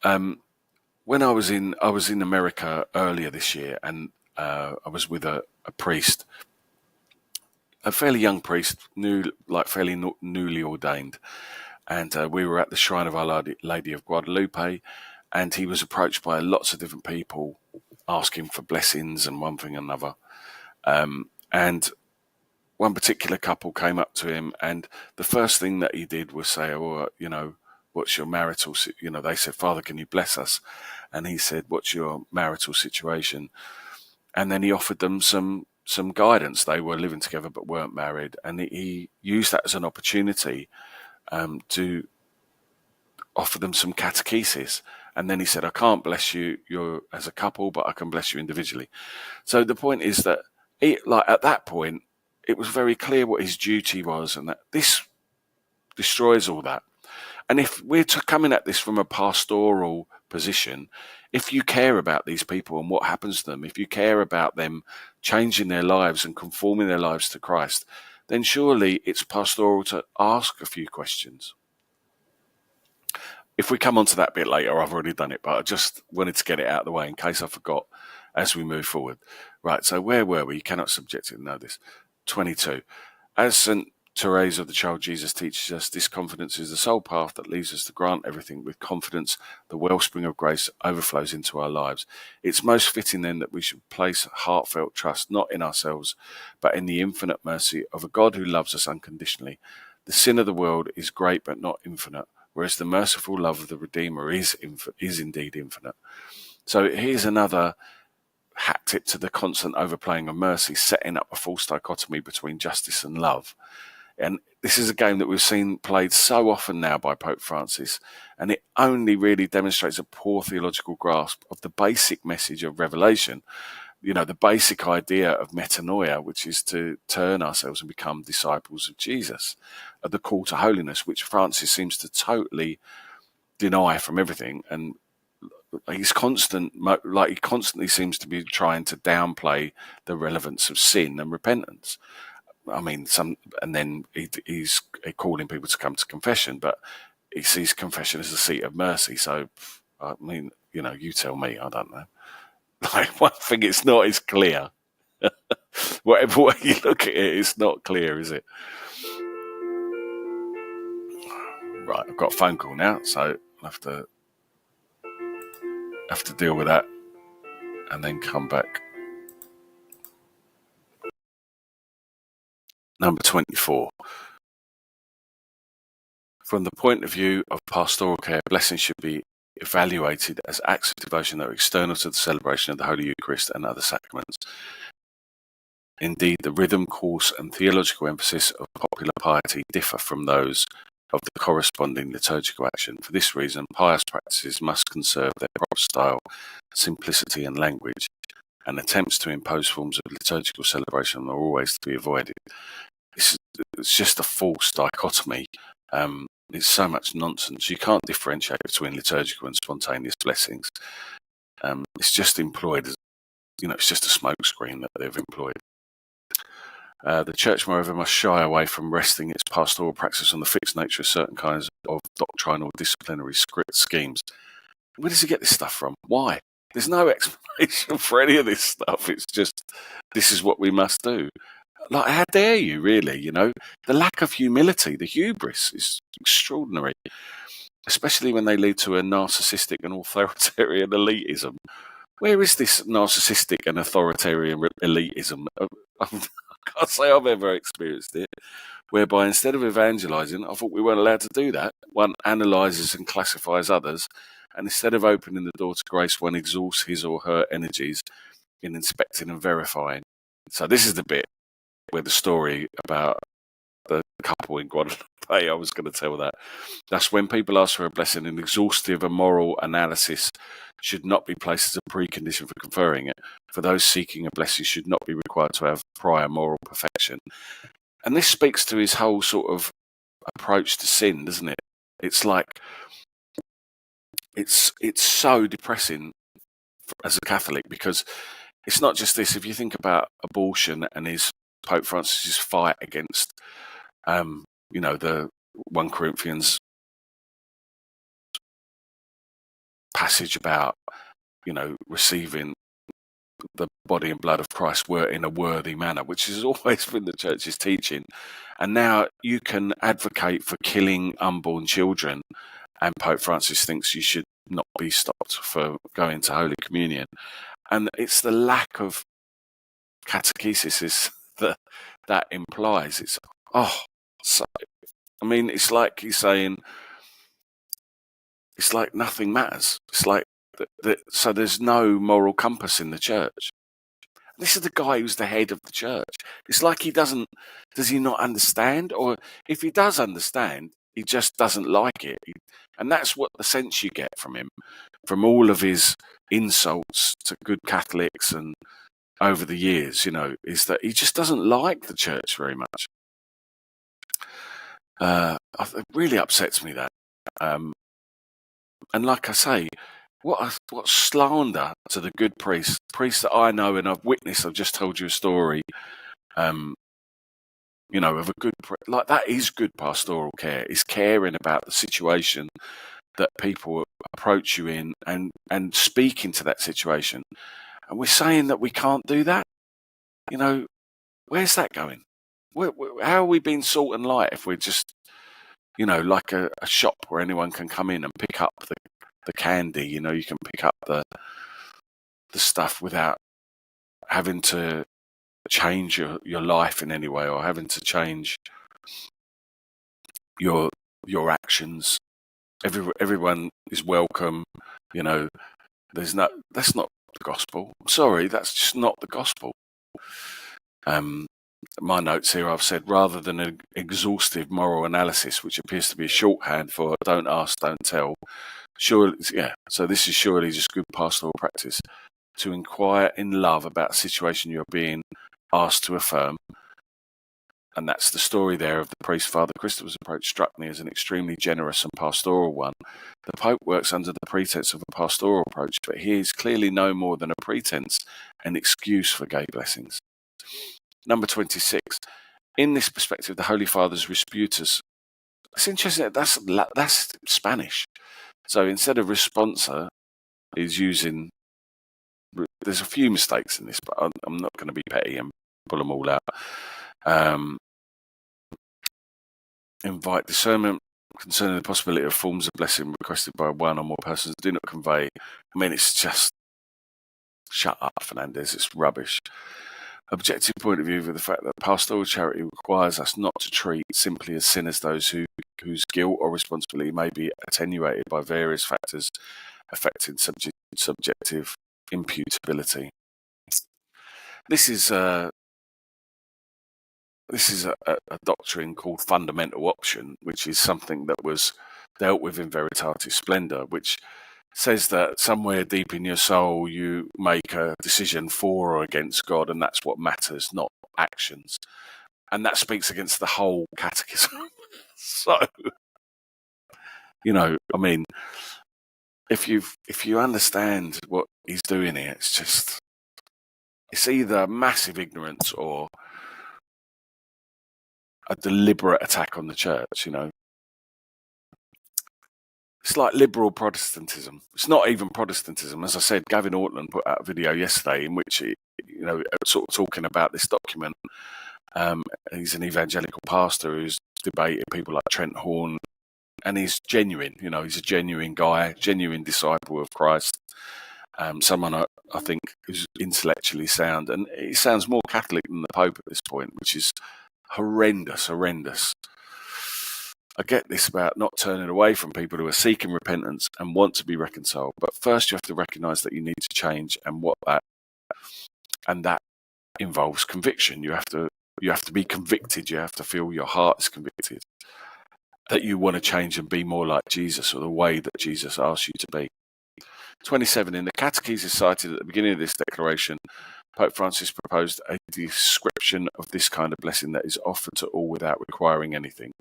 when I was in America earlier this year, and I was with a priest, a fairly young priest, fairly newly ordained, and we were at the Shrine of Our Lady of Guadalupe, and he was approached by lots of different people asking for blessings and one thing and another. And one particular couple came up to him, and the first thing that he did was say, what's your marital, they said, Father, can you bless us? And he said, what's your marital situation? And then he offered them some guidance. They were living together but weren't married, and he used that as an opportunity to offer them some catechesis. And then he said, I can't bless you as a couple, but I can bless you individually. So the point is that at that point, it was very clear what his duty was, and that this destroys all that. And if we're coming at this from a pastoral position, if you care about these people and what happens to them, if you care about them changing their lives and conforming their lives to Christ, then surely it's pastoral to ask a few questions. If we come on to that bit later, I've already done it, but I just wanted to get it out of the way in case I forgot as we move forward. Right, so where were we? You cannot subjectively know this. 22. As St. Therese of the Child Jesus teaches us, this confidence is the sole path that leads us to grant everything with confidence. The wellspring of grace overflows into our lives. It's most fitting then that we should place heartfelt trust not in ourselves, but in the infinite mercy of a God who loves us unconditionally. The sin of the world is great but not infinite, whereas the merciful love of the Redeemer is indeed infinite. So here's another hat tip to the constant overplaying of mercy, setting up a false dichotomy between justice and love. And this is a game that we've seen played so often now by Pope Francis, and it only really demonstrates a poor theological grasp of the basic message of Revelation, the basic idea of metanoia, which is to turn ourselves and become disciples of Jesus, the call to holiness, which Francis seems to totally deny from everything. And he constantly seems to be trying to downplay the relevance of sin and repentance. I mean, and then he's calling people to come to confession, but he sees confession as a seat of mercy. So, I mean, you tell me, I don't know. One thing it's not is clear. Whatever way you look at it, it's not clear, is it? Right, I've got a phone call now, so I'll have to deal with that and then come back. Number 24. From the point of view of pastoral care, blessings should be evaluated as acts of devotion that are external to the celebration of the Holy Eucharist and other sacraments. Indeed, the rhythm, course, and theological emphasis of popular piety differ from those of the corresponding liturgical action. For this reason, pious practices must conserve their proper style, simplicity, and language, and attempts to impose forms of liturgical celebration are always to be avoided. It's just a false dichotomy. It's so much nonsense. You can't differentiate between liturgical and spontaneous blessings. It's just employed as, it's just a smokescreen that they've employed. The Church, moreover, must shy away from resting its pastoral practice on the fixed nature of certain kinds of doctrinal disciplinary script schemes. Where does he get this stuff from? Why? There's no explanation for any of this stuff. It's just, this is what we must do. Like, how dare you, really? The lack of humility, the hubris is extraordinary, especially when they lead to a narcissistic and authoritarian elitism. Where is this narcissistic and authoritarian elitism? I can't say I've ever experienced it, whereby instead of evangelizing, I thought we weren't allowed to do that. One analyzes and classifies others, and instead of opening the door to grace, one exhausts his or her energies in inspecting and verifying. So this is the bit where the story about the couple in Guadalupe, I was going to tell that. That's when people ask for a blessing, an exhaustive and moral analysis should not be placed as a precondition for conferring it. For those seeking a blessing should not be required to have prior moral perfection. And this speaks to his whole sort of approach to sin, doesn't it? It's like, it's so depressing as a Catholic, because it's not just this. If you think about abortion and his Pope Francis's fight against, the 1 Corinthians passage about, receiving the body and blood of Christ were in a worthy manner, which has always been the Church's teaching. And now you can advocate for killing unborn children, and Pope Francis thinks you should not be stopped for going to Holy Communion. And it's the lack of catechesis that implies. It's it's like he's saying, it's like nothing matters. It's like so there's no moral compass in the Church. This is the guy who's the head of the Church. It's like does he not understand? Or if he does understand, he just doesn't like it. And that's what the sense you get from him, from all of his insults to good Catholics and over the years, is that he just doesn't like the Church very much. It really upsets me, that. And like I say, what slander to the good priests that I know and I've witnessed. I've just told you a story, of a good like that is good pastoral care. Is caring about the situation that people approach you in and speak into that situation. And we're saying that we can't do that. Where's that going? How are we being salt and light if we're just, like a shop where anyone can come in and pick up the candy? You can pick up the stuff without having to change your life in any way, or having to change your actions. Everyone is welcome. That's not the gospel. I'm sorry, that's just not the gospel. My notes here, I've said, rather than an exhaustive moral analysis, which appears to be a shorthand for don't ask, don't tell. So this is surely just good pastoral practice, to inquire in love about a situation you're being asked to affirm. And that's the story there of the priest. Father Christopher's approach struck me as an extremely generous and pastoral one. The Pope works under the pretense of a pastoral approach, but he is clearly no more than a pretense, an excuse for gay blessings. Number 26. In this perspective, the Holy Father's Resputus. It's interesting. That's Spanish. So instead of responsa, he's using. There's a few mistakes in this, but I'm not going to be petty and pull them all out. Invite discernment concerning the possibility of forms of blessing requested by one or more persons. Do not convey. It's just shut up, Fernandez. It's rubbish. objective point of view of the fact that pastoral charity requires us not to treat simply as sinners those whose guilt or responsibility may be attenuated by various factors affecting subjective imputability. This is a doctrine called fundamental option, which is something that was dealt with in Veritatis Splendor, which says that somewhere deep in your soul you make a decision for or against God, and that's what matters, not actions. And that speaks against the whole catechism. So, I mean, if you understand what he's doing here, it's either massive ignorance or a deliberate attack on the church, It's like liberal Protestantism. It's not even Protestantism. As I said, Gavin Ortland put out a video yesterday in which he, sort of talking about this document. He's an evangelical pastor who's debated people like Trent Horn, and he's genuine. He's a genuine guy, genuine disciple of Christ. Someone I think who's intellectually sound, and he sounds more Catholic than the Pope at this point, which is horrendous. I get this about not turning away from people who are seeking repentance and want to be reconciled. But first you have to recognise that you need to change, and that involves conviction. You have to be convicted. You have to feel your heart is convicted that you want to change and be more like Jesus, or the way that Jesus asks you to be. 27. In the Catechesis cited at the beginning of this declaration, Pope Francis proposed a description of this kind of blessing that is offered to all without requiring anything.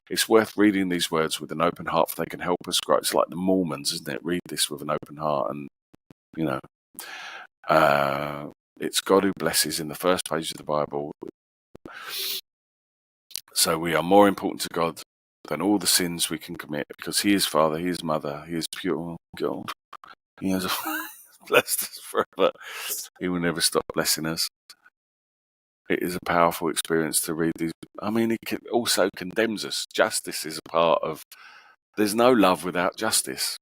It's worth reading these words with an open heart, for they can help us grow. It's like the Mormons, isn't it? Read this with an open heart, and it's God who blesses in the first page of the Bible. So we are more important to God than all the sins we can commit, because He is Father, He is Mother, He is pure God. He has blessed us forever. He will never stop blessing us. It is a powerful experience to read these. I mean, it also condemns us. Justice is a part of. There's no love without justice.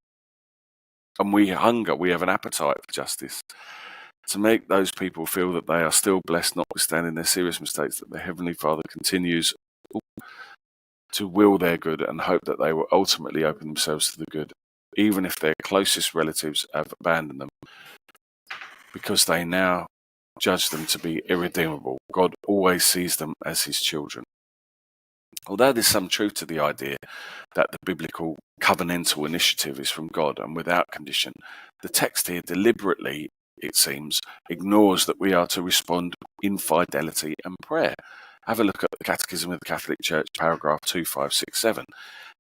And we have an appetite for justice. To make those people feel that they are still blessed, notwithstanding their serious mistakes, that the Heavenly Father continues to will their good and hope that they will ultimately open themselves to the good, even if their closest relatives have abandoned them, because they now judge them to be irredeemable. God always sees them as His children. Although there's some truth to the idea that the biblical covenantal initiative is from God and without condition, the text here deliberately, it seems, ignores that we are to respond in fidelity and prayer. Have a look at the Catechism of the Catholic Church, paragraph 2567.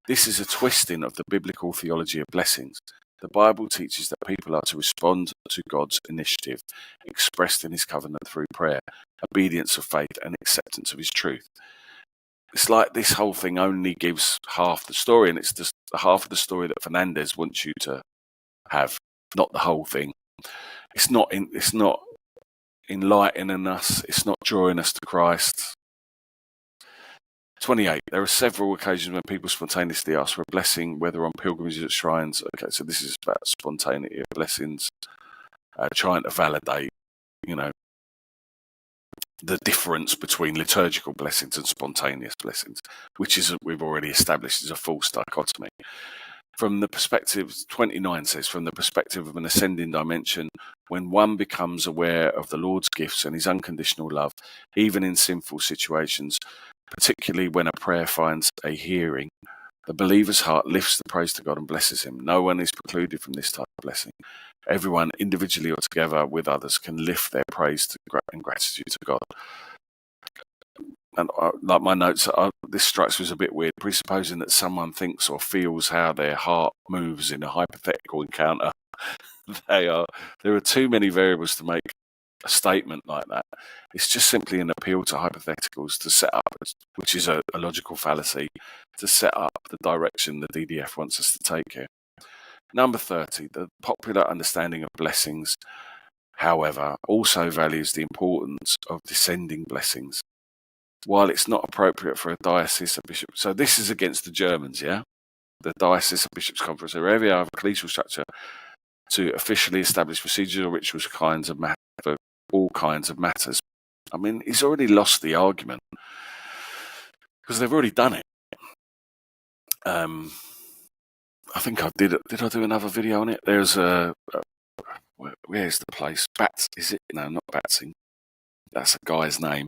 This is a twisting of the biblical theology of blessings. The Bible teaches that people are to respond to God's initiative, expressed in His covenant through prayer, obedience of faith, and acceptance of His truth. It's like this whole thing only gives half the story, and it's just the half of the story that Fernandez wants you to have, not the whole thing. It's not enlightening us. It's not drawing us to Christ. 28. There are several occasions when people spontaneously ask for a blessing, whether on pilgrimages at shrines. Okay, so this is about spontaneity of blessings, trying to validate, the difference between liturgical blessings and spontaneous blessings, which is, we've already established, is a false dichotomy. From the perspective, 29 says, from the perspective of an ascending dimension, when one becomes aware of the Lord's gifts and His unconditional love, even in sinful situations, particularly when a prayer finds a hearing, the believer's heart lifts the praise to God and blesses Him. No one is precluded from this type of blessing. Everyone, individually or together with others, can lift their praise and gratitude to God. And like my notes, this strikes me as a bit weird, presupposing that someone thinks or feels how their heart moves in a hypothetical encounter. There are too many variables to make a statement like that. It's just simply an appeal to hypotheticals to set up, which is a logical fallacy, to set up the direction the DDF wants us to take here. Number 30, the popular understanding of blessings, however, also values the importance of descending blessings. While it's not appropriate for a diocese of bishops, so this is against the Germans, the Diocese of Bishops Conference, or every other ecclesial structure to officially establish procedures or rituals for all kinds of matters, I mean, he's already lost the argument because they've already done it. I think I did. Did I do another video on it? There's where's the place? Bats? Is it? No, not Batsing. That's a guy's name.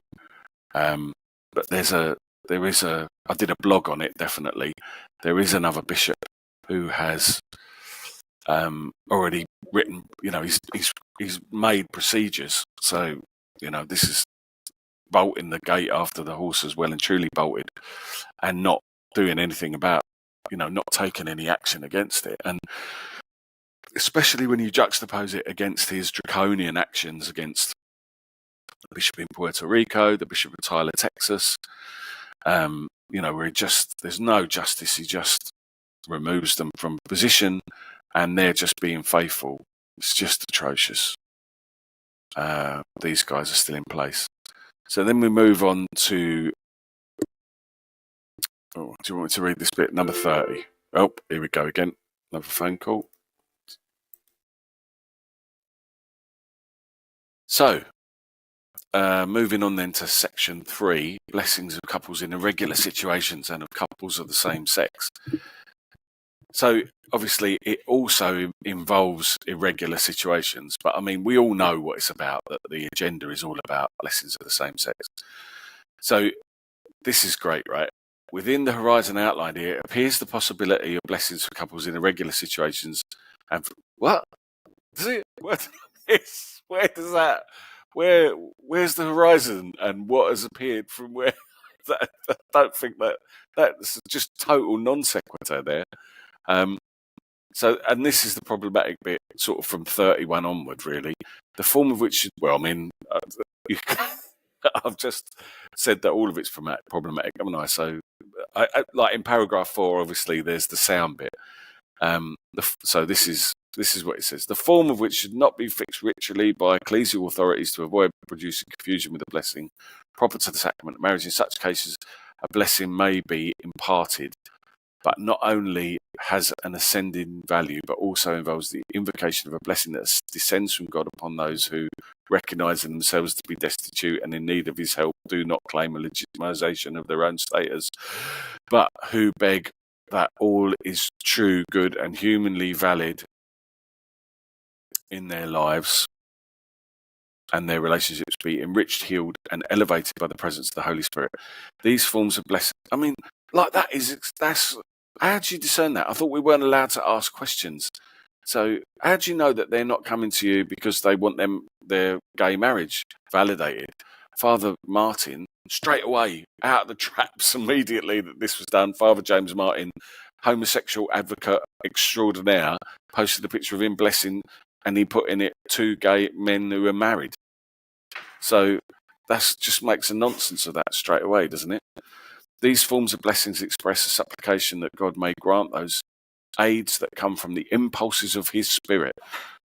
But there is a. I did a blog on it. Definitely, there is another bishop who has already written. He's made procedures. So this is bolting the gate after the horse has well and truly bolted, and not doing anything about. Not taking any action against it, and especially when you juxtapose it against his draconian actions against the bishop in Puerto Rico, the bishop of Tyler, Texas, where there's no justice. He just removes them from position and they're just being faithful. It's just atrocious. These guys are still in place. So then we move on to, do you want me to read this bit? Number 30. Oh, here we go again. Another phone call. So, moving on then to section 3, blessings of couples in irregular situations and of couples of the same sex. So obviously it also involves irregular situations, but I mean, we all know what it's about, that the agenda is all about blessings of the same sex. So this is great, right? Within the horizon outlined here appears the possibility of blessings for couples in irregular situations. And what? Does it? What? Where does that? Where's the horizon and what has appeared from where? I don't think that's just total non sequitur there. So, and this is the problematic bit, sort of from 31 onward, really. The form of which, well, I mean, I've just said that all of it's problematic, haven't I? So, like in paragraph 4, obviously, there's the sound bit. So this is what it says. The form of which should not be fixed ritually by ecclesial authorities to avoid producing confusion with the blessing proper to the sacrament of marriage. In such cases, a blessing may be imparted, but not only has an ascending value, but also involves the invocation of a blessing that descends from God upon those who, recognizing themselves to be destitute and in need of his help, do not claim a legitimization of their own status, but who beg that all is true, good, and humanly valid in their lives and their relationships be enriched, healed, and elevated by the presence of the Holy Spirit. These forms of blessing, I mean, like that's how do you discern that? I thought we weren't allowed to ask questions. So how do you know that they're not coming to you because they want their gay marriage validated? Father Martin, straight away, out of the traps immediately that this was done, Father James Martin, homosexual advocate extraordinaire, posted a picture of him blessing, and he put in it 2 gay men who are married. So that just makes a nonsense of that straight away, doesn't it? These forms of blessings express a supplication that God may grant those aids that come from the impulses of his spirit,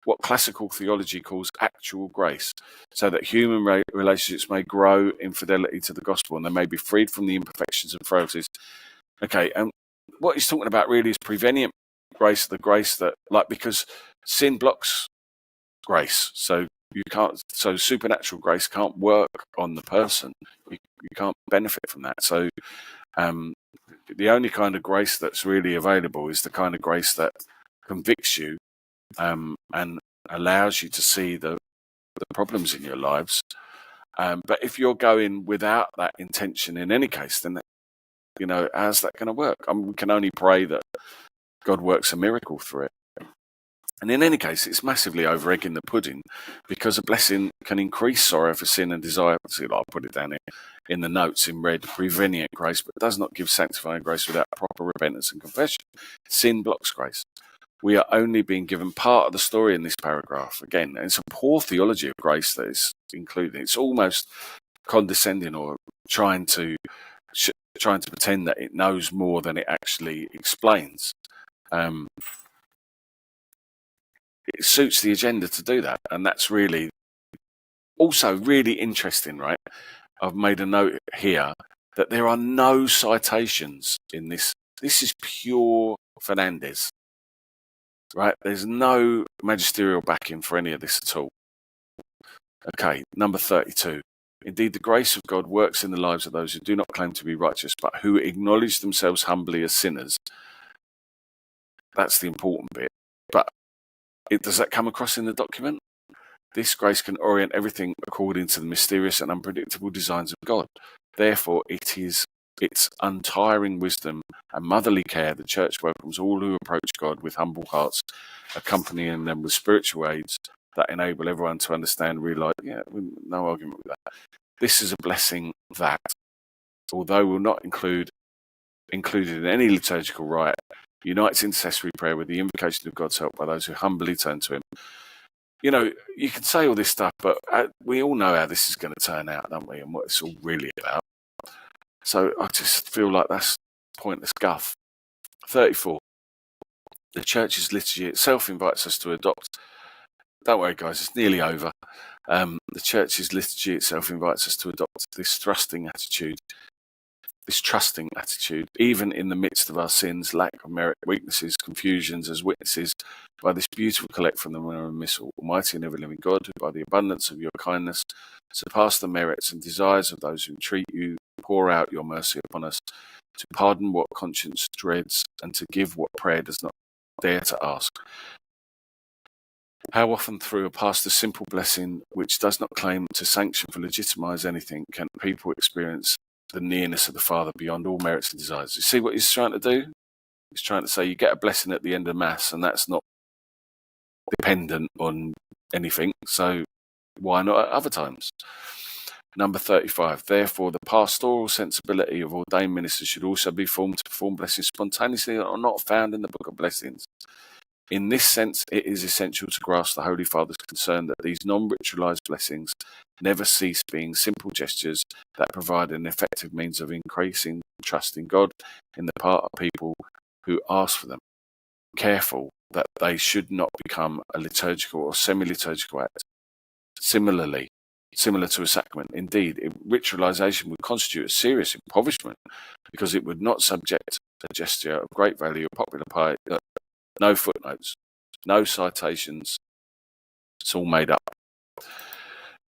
what classical theology calls actual grace, so that human relationships may grow in fidelity to the gospel and they may be freed from the imperfections and frailties. Okay, and what he's talking about really is prevenient grace, the grace that, because sin blocks grace, so supernatural grace can't work on the person. You can't benefit from that. So the only kind of grace that's really available is the kind of grace that convicts you and allows you to see the problems in your lives. But if you're going without that intention in any case, then how's that going to work? We can only pray that God works a miracle through it. And in any case, it's massively over-egging the pudding, because a blessing can increase sorrow for sin and desire. See, I'll put it down here in the notes in red: prevenient grace, but does not give sanctifying grace without proper repentance and confession. Sin blocks grace. We are only being given part of the story in this paragraph. Again, and it's a poor theology of grace that is included. It's almost condescending, or trying to pretend that it knows more than it actually explains. It suits the agenda to do that, and that's really also really interesting, right? I've made a note here that there are no citations in this. This is pure Fernandez, right? There's no magisterial backing for any of this at all. Okay, number 32. Indeed, the grace of God works in the lives of those who do not claim to be righteous, but who acknowledge themselves humbly as sinners. That's the important bit. But does that come across in the document? This grace can orient everything according to the mysterious and unpredictable designs of God. Therefore, its untiring wisdom and motherly care, the Church welcomes all who approach God with humble hearts, accompanying them with spiritual aids that enable everyone to understand and realize, no argument with that. This is a blessing that, although will not included in any liturgical rite, unites intercessory prayer with the invocation of God's help by those who humbly turn to Him. You know, you can say all this stuff, but we all know how this is going to turn out, don't we? And what it's all really about. So I just feel like that's pointless guff. 34. The Church's liturgy itself invites us to adopt. Don't worry, guys, it's nearly over. The Church's liturgy itself invites us to adopt this trusting attitude, even in the midst of our sins, lack of merit, weaknesses, confusions, as witnesses by this beautiful collect from the Mirror and Missal, Almighty and ever-living God, who by the abundance of your kindness surpass the merits and desires of those who entreat you, pour out your mercy upon us, to pardon what conscience dreads, and to give what prayer does not dare to ask. How often through a pastor's simple blessing, which does not claim to sanction for legitimize anything, can people experience the nearness of the Father beyond all merits and desires? You see what he's trying to do? He's trying to say you get a blessing at the end of Mass, and that's not dependent on anything, so why not at other times? Number 35. Therefore, the pastoral sensibility of ordained ministers should also be formed to perform blessings spontaneously that are not found in the Book of Blessings. In this sense, it is essential to grasp the Holy Father's concern that these non-ritualized blessings never cease being simple gestures that provide an effective means of increasing trust in God in the part of people who ask for them. Careful that they should not become a liturgical or semi-liturgical act. Similar to a sacrament. Indeed, ritualization would constitute a serious impoverishment because it would not subject a gesture of great value or popular piety. No footnotes, no citations. It's all made up.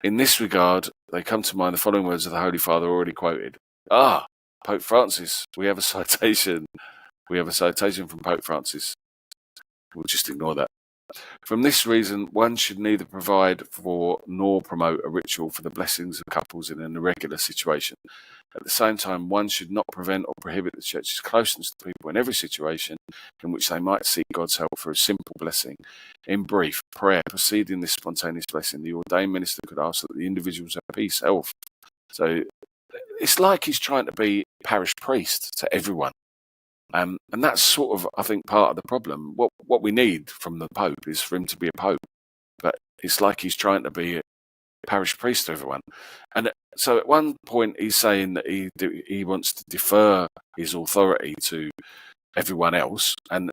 In this regard, they come to mind the following words of the Holy Father already quoted. Pope Francis. We have a citation. From Pope Francis. We'll just ignore that. From this reason, one should neither provide for nor promote a ritual for the blessings of couples in an irregular situation. At the same time, one should not prevent or prohibit the Church's closeness to people in every situation in which they might seek God's help for a simple blessing. In brief, prayer preceding this spontaneous blessing, the ordained minister could ask that the individuals have peace, health. So it's like he's trying to be parish priest to everyone. And that's sort of, I think, part of the problem. What we need from the Pope is for him to be a Pope. But it's like he's trying to be a parish priest to everyone. And so at one point he's saying that he wants to defer his authority to everyone else. And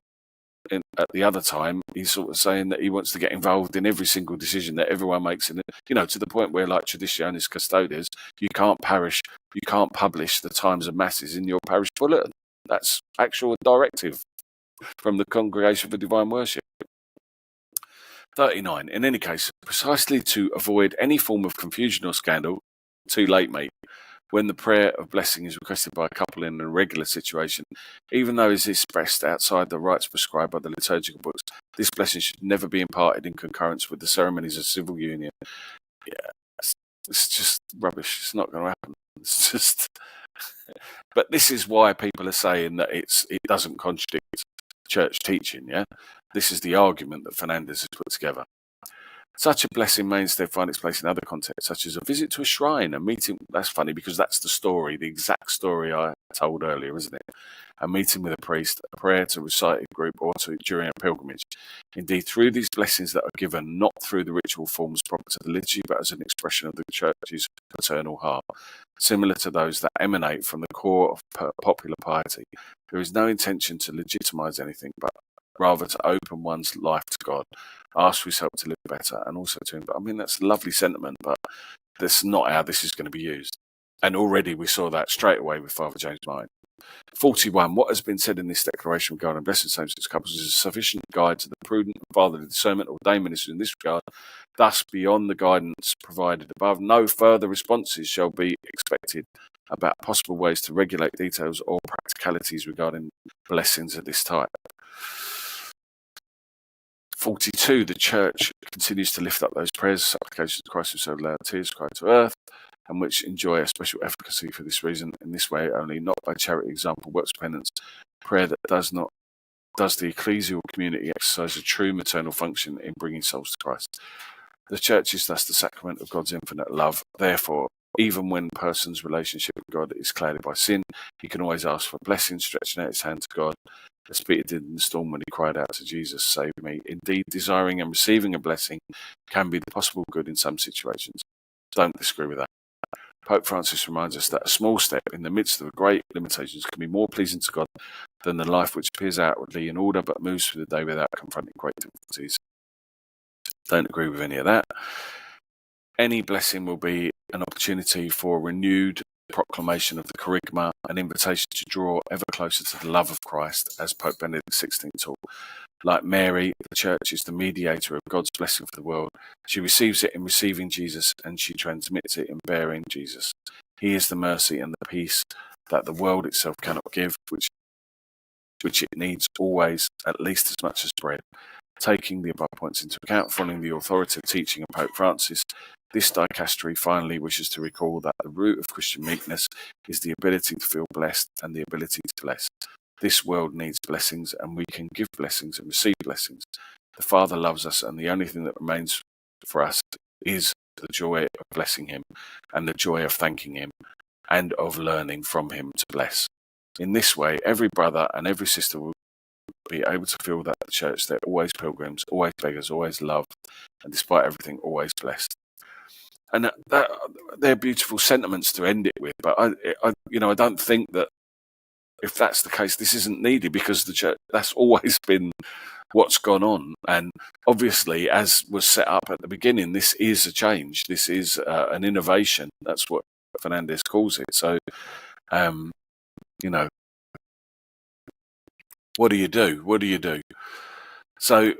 at the other time, he's sort of saying that he wants to get involved in every single decision that everyone makes. To the point where, like Traditionis Custodes, you can't publish the times of masses in your parish bulletin. That's actual directive from the Congregation for Divine Worship. 39. In any case, precisely to avoid any form of confusion or scandal, too late, mate, when the prayer of blessing is requested by a couple in an irregular situation, even though it is expressed outside the rites prescribed by the liturgical books, this blessing should never be imparted in concurrence with the ceremonies of civil union. Yeah, it's just rubbish. It's not going to happen. It's just... But this is why people are saying that it doesn't contradict church teaching, yeah? This is the argument that Fernandez has put together. Such a blessing may instead find its place in other contexts, such as a visit to a shrine, a meeting. That's funny because that's the exact story I told earlier, isn't it? A meeting with a priest, a prayer to recite a group, or during a pilgrimage. Indeed, through these blessings that are given, not through the ritual forms proper to the liturgy, but as an expression of the Church's paternal heart, similar to those that emanate from the core of popular piety. There is no intention to legitimize anything, but rather to open one's life to God, ask for his help to live better, and also to him. But I mean, that's a lovely sentiment, but that's not how this is going to be used. And already we saw that straight away with Father James Martin. 41. What has been said in this declaration regarding blessing same-sex couples is a sufficient guide to the prudent and fatherly discernment or ordained ministers in this regard. Thus, beyond the guidance provided above, no further responses shall be expected about possible ways to regulate details or practicalities regarding blessings of this type. 42. The Church continues to lift up those prayers, supplications to Christ who so loud tears cry to earth, and which enjoy a special efficacy for this reason, in this way only, not by charity, example, works, penance, prayer that does the ecclesial community exercise a true maternal function in bringing souls to Christ. The Church is thus the sacrament of God's infinite love. Therefore, even when a person's relationship with God is clouded by sin, he can always ask for blessing, stretching out his hand to God, as Peter did in the storm when he cried out to Jesus, "Save me." Indeed, desiring and receiving a blessing can be the possible good in some situations. Don't disagree with that. Pope Francis reminds us that a small step in the midst of great limitations can be more pleasing to God than the life which appears outwardly in order but moves through the day without confronting great difficulties. Don't agree with any of that. Any blessing will be an opportunity for renewed proclamation of the kerygma, an invitation to draw ever closer to the love of Christ, as Pope Benedict XVI taught. Like Mary, the Church is the mediator of God's blessing for the world. She receives it in receiving Jesus, and she transmits it in bearing Jesus. He is the mercy and the peace that the world itself cannot give, which it needs always, at least as much as bread. Taking the above points into account, following the authoritative teaching of Pope Francis, this dicastery finally wishes to recall that the root of Christian meekness is the ability to feel blessed and the ability to bless. This world needs blessings, and we can give blessings and receive blessings. The Father loves us, and the only thing that remains for us is the joy of blessing him and the joy of thanking him and of learning from him to bless. In this way, every brother and every sister will be able to feel that the Church, they're always pilgrims, always beggars, always loved, and despite everything, always blessed. And they're beautiful sentiments to end it with. But I don't think that if that's the case, this isn't needed, because the Church, that's always been what's gone on. And obviously, as was set up at the beginning, this is a change. This is an innovation. That's what Fernandez calls it. So, what do you do? What do you do? So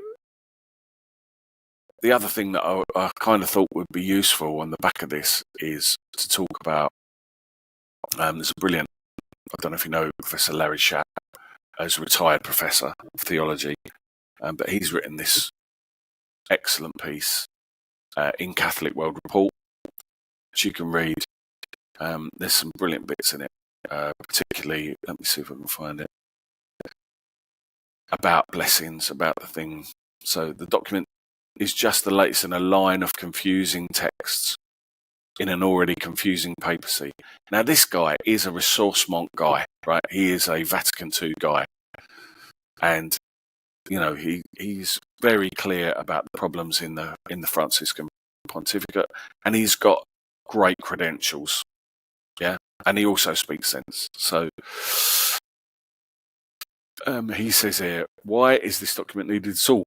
the other thing that I kind of thought would be useful on the back of this is to talk about, there's a brilliant, I don't know if you know Professor Larry Schapp, as a retired professor of theology, but he's written this excellent piece in Catholic World Report, which you can read. There's some brilliant bits in it, particularly, let me see if I can find it, about blessings, about the thing. So the document is just the latest in a line of confusing texts in an already confusing papacy. Now, this guy is a ressourcement guy, right? He is a Vatican II guy. And, he's very clear about the problems in the Franciscan pontificate, and he's got great credentials, yeah? And he also speaks sense. So, he says here, why is this document needed at all?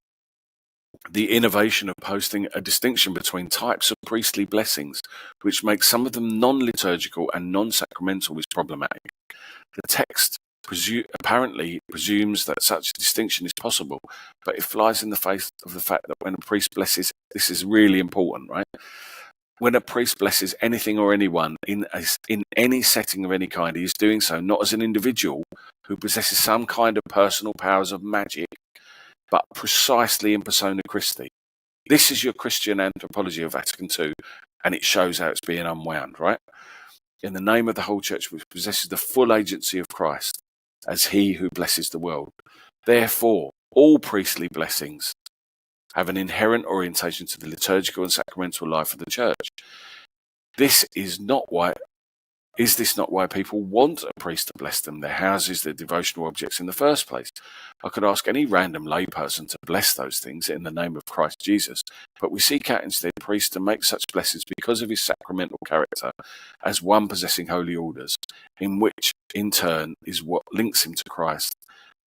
The innovation of posting a distinction between types of priestly blessings, which makes some of them non-liturgical and non-sacramental, is problematic. The text apparently presumes that such a distinction is possible, but it flies in the face of the fact that when a priest blesses, this is really important, right? When a priest blesses anything or anyone in any setting of any kind, he is doing so not as an individual who possesses some kind of personal powers of magic, but precisely in persona Christi. This is your Christian anthropology of Vatican II, and it shows how it's being unwound, right? In the name of the whole Church, which possesses the full agency of Christ, as he who blesses the world. Therefore, all priestly blessings have an inherent orientation to the liturgical and sacramental life of the Church. Is this not why people want a priest to bless them, their houses, their devotional objects in the first place? I could ask any random layperson to bless those things in the name of Christ Jesus, but we seek out instead priests to make such blessings because of his sacramental character as one possessing holy orders, in which in turn is what links him to Christ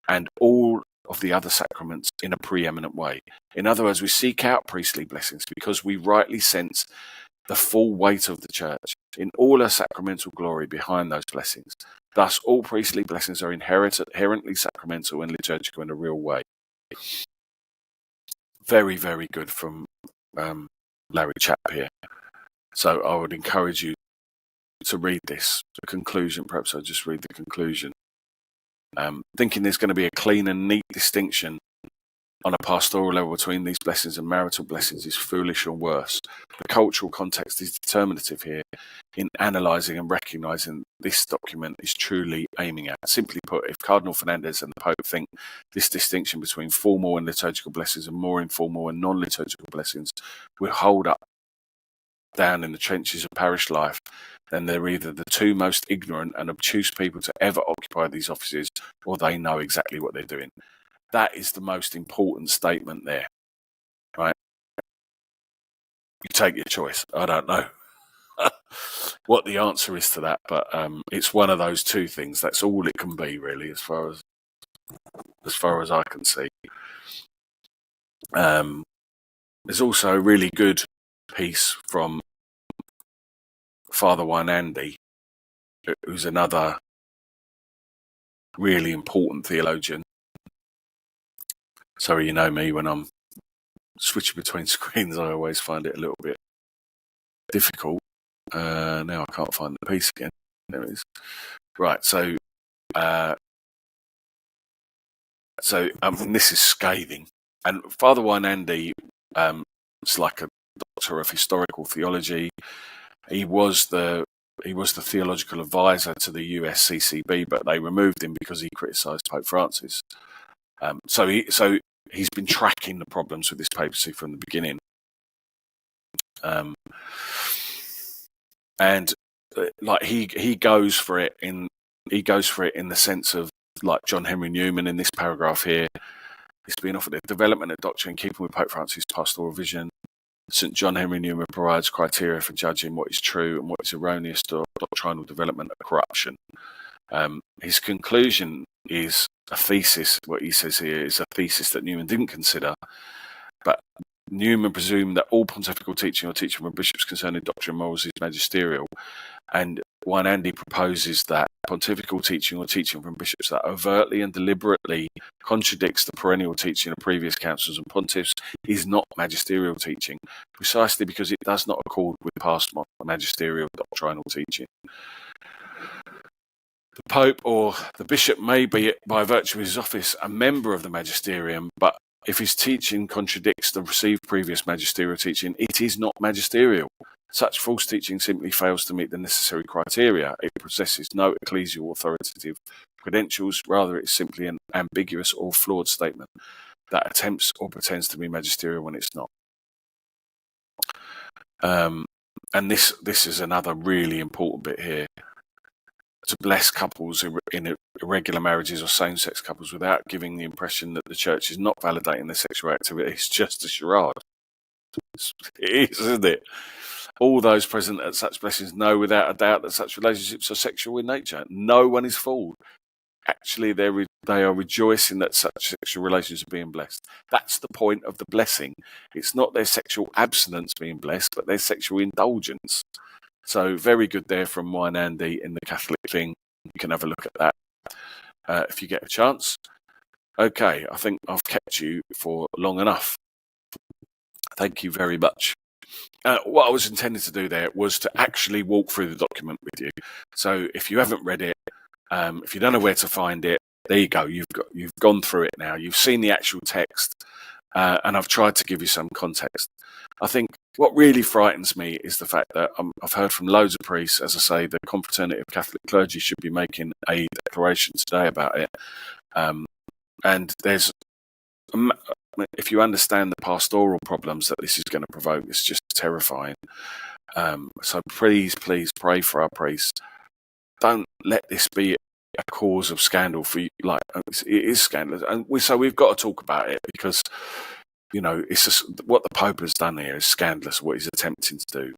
and all of the other sacraments in a preeminent way. In other words, we seek out priestly blessings because we rightly sense the full weight of the Church in all her sacramental glory behind those blessings. Thus, all priestly blessings are inherently sacramental and liturgical in a real way. Very, very good from Larry Chapp here. So I would encourage you to read this. The conclusion, perhaps I'll just read the conclusion. Thinking there's going to be a clean and neat distinction on a pastoral level between these blessings and marital blessings is foolish or worse. The cultural context is determinative here in analysing and recognising this document is truly aiming at. Simply put, if Cardinal Fernandez and the Pope think this distinction between formal and liturgical blessings and more informal and non-liturgical blessings will hold up down in the trenches of parish life, then they're either the two most ignorant and obtuse people to ever occupy these offices, or they know exactly what they're doing. That is the most important statement there, right? You take your choice. I don't know what the answer is to that, but it's one of those two things. That's all it can be, really, as far as I can see. There's also a really good piece from Father Wynandy, who's another really important theologian. Sorry, you know me, when I'm switching between screens, I always find it a little bit difficult. Now I can't find the piece again. There it is. Right, so this is scathing. And Father Wynandy is like a doctor of historical theology. He was the theological advisor to the USCCB, but they removed him because he criticised Pope Francis. So he's been tracking the problems with this papacy from the beginning. And like he goes for it in the sense of, like John Henry Newman in this paragraph here, it's been offered a development of doctrine in keeping with Pope Francis' pastoral vision. St. John Henry Newman provides criteria for judging what is true and what is erroneous to doctrinal development of corruption. His conclusion is a thesis. What he says here is a thesis that Newman didn't consider, but Newman presumed that all pontifical teaching or teaching from bishops concerning doctrine and morals is magisterial, and Wynandy proposes that pontifical teaching or teaching from bishops that overtly and deliberately contradicts the perennial teaching of previous councils and pontiffs is not magisterial teaching, precisely because it does not accord with past magisterial doctrinal teaching. The Pope or the bishop may be, by virtue of his office, a member of the magisterium, but if his teaching contradicts the received previous magisterial teaching, it is not magisterial. Such false teaching simply fails to meet the necessary criteria. It possesses no ecclesial authoritative credentials. Rather, it is simply an ambiguous or flawed statement that attempts or pretends to be magisterial when it's not. And this is another really important bit here. To bless couples in irregular marriages or same-sex couples without giving the impression that the church is not validating their sexual activity is just a charade. It is, isn't it? All those present at such blessings know without a doubt that such relationships are sexual in nature. No one is fooled. Actually, they are rejoicing that such sexual relations are being blessed. That's the point of the blessing. It's not their sexual abstinence being blessed, but their sexual indulgence. So very good there from Wynandy in the Catholic thing. You can have a look at that if you get a chance. Okay, I think I've kept you for long enough. Thank you very much. What I was intending to do there was to actually walk through the document with you. So if you haven't read it, if you don't know where to find it, there you go. You've gone through it now. You've seen the actual text, and I've tried to give you some context. I think what really frightens me is the fact that I've heard from loads of priests, as I say, the Confraternity of Catholic Clergy should be making a declaration today about it. And there's, if you understand the pastoral problems that this is going to provoke, it's just terrifying. So please pray for our priests. Don't let this be a cause of scandal for you. Like, it is scandalous, and we've got to talk about it because, you know, it's just, what the Pope has done here is scandalous. What he's attempting to do,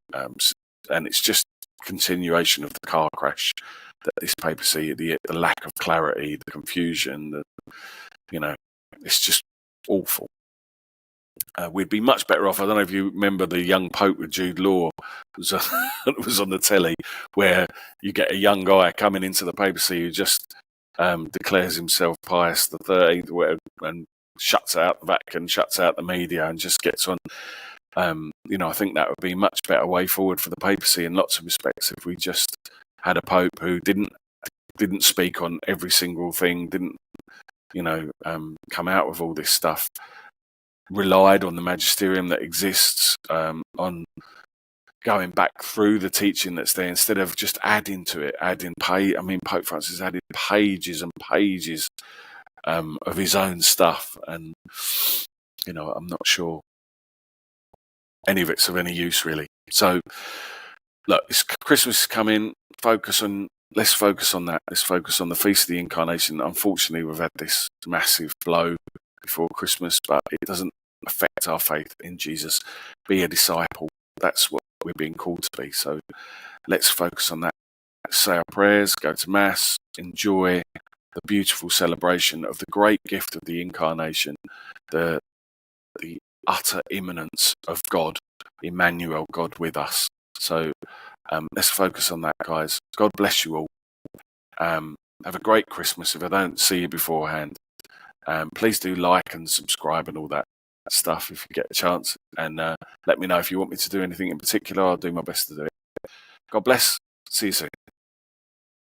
and it's just continuation of the car crash that this papacy, the lack of clarity, the confusion, you know, it's just awful. we'd be much better off. I don't know if you remember the young Pope with Jude Law. It was on the telly, where you get a young guy coming into the papacy who just declares himself Pius the 13th, and shuts out the Vatican, shuts out the media, and just gets on. I think that would be a much better way forward for the papacy in lots of respects if we just had a Pope who didn't speak on every single thing, didn't come out with all this stuff, relied on the magisterium that exists, on going back through the teaching that's there, instead of just adding to it, Pope Francis added pages and pages of his own stuff, and I'm not sure any of it's of any use, really. So look, Christmas is coming. Let's focus on that. Let's focus on the Feast of the Incarnation. Unfortunately, we've had this massive blow before Christmas, but it doesn't affect our faith in Jesus. Be a disciple. That's what we're being called to be. So let's focus on that. Say our prayers, go to Mass, enjoy the beautiful celebration of the great gift of the Incarnation, the utter immanence of God, Emmanuel, God with us. So let's focus on that, guys. God bless you all. Have a great Christmas. If I don't see you beforehand, please do like and subscribe and all that stuff if you get a chance. And let me know if you want me to do anything in particular. I'll do my best to do it. God bless. See you soon.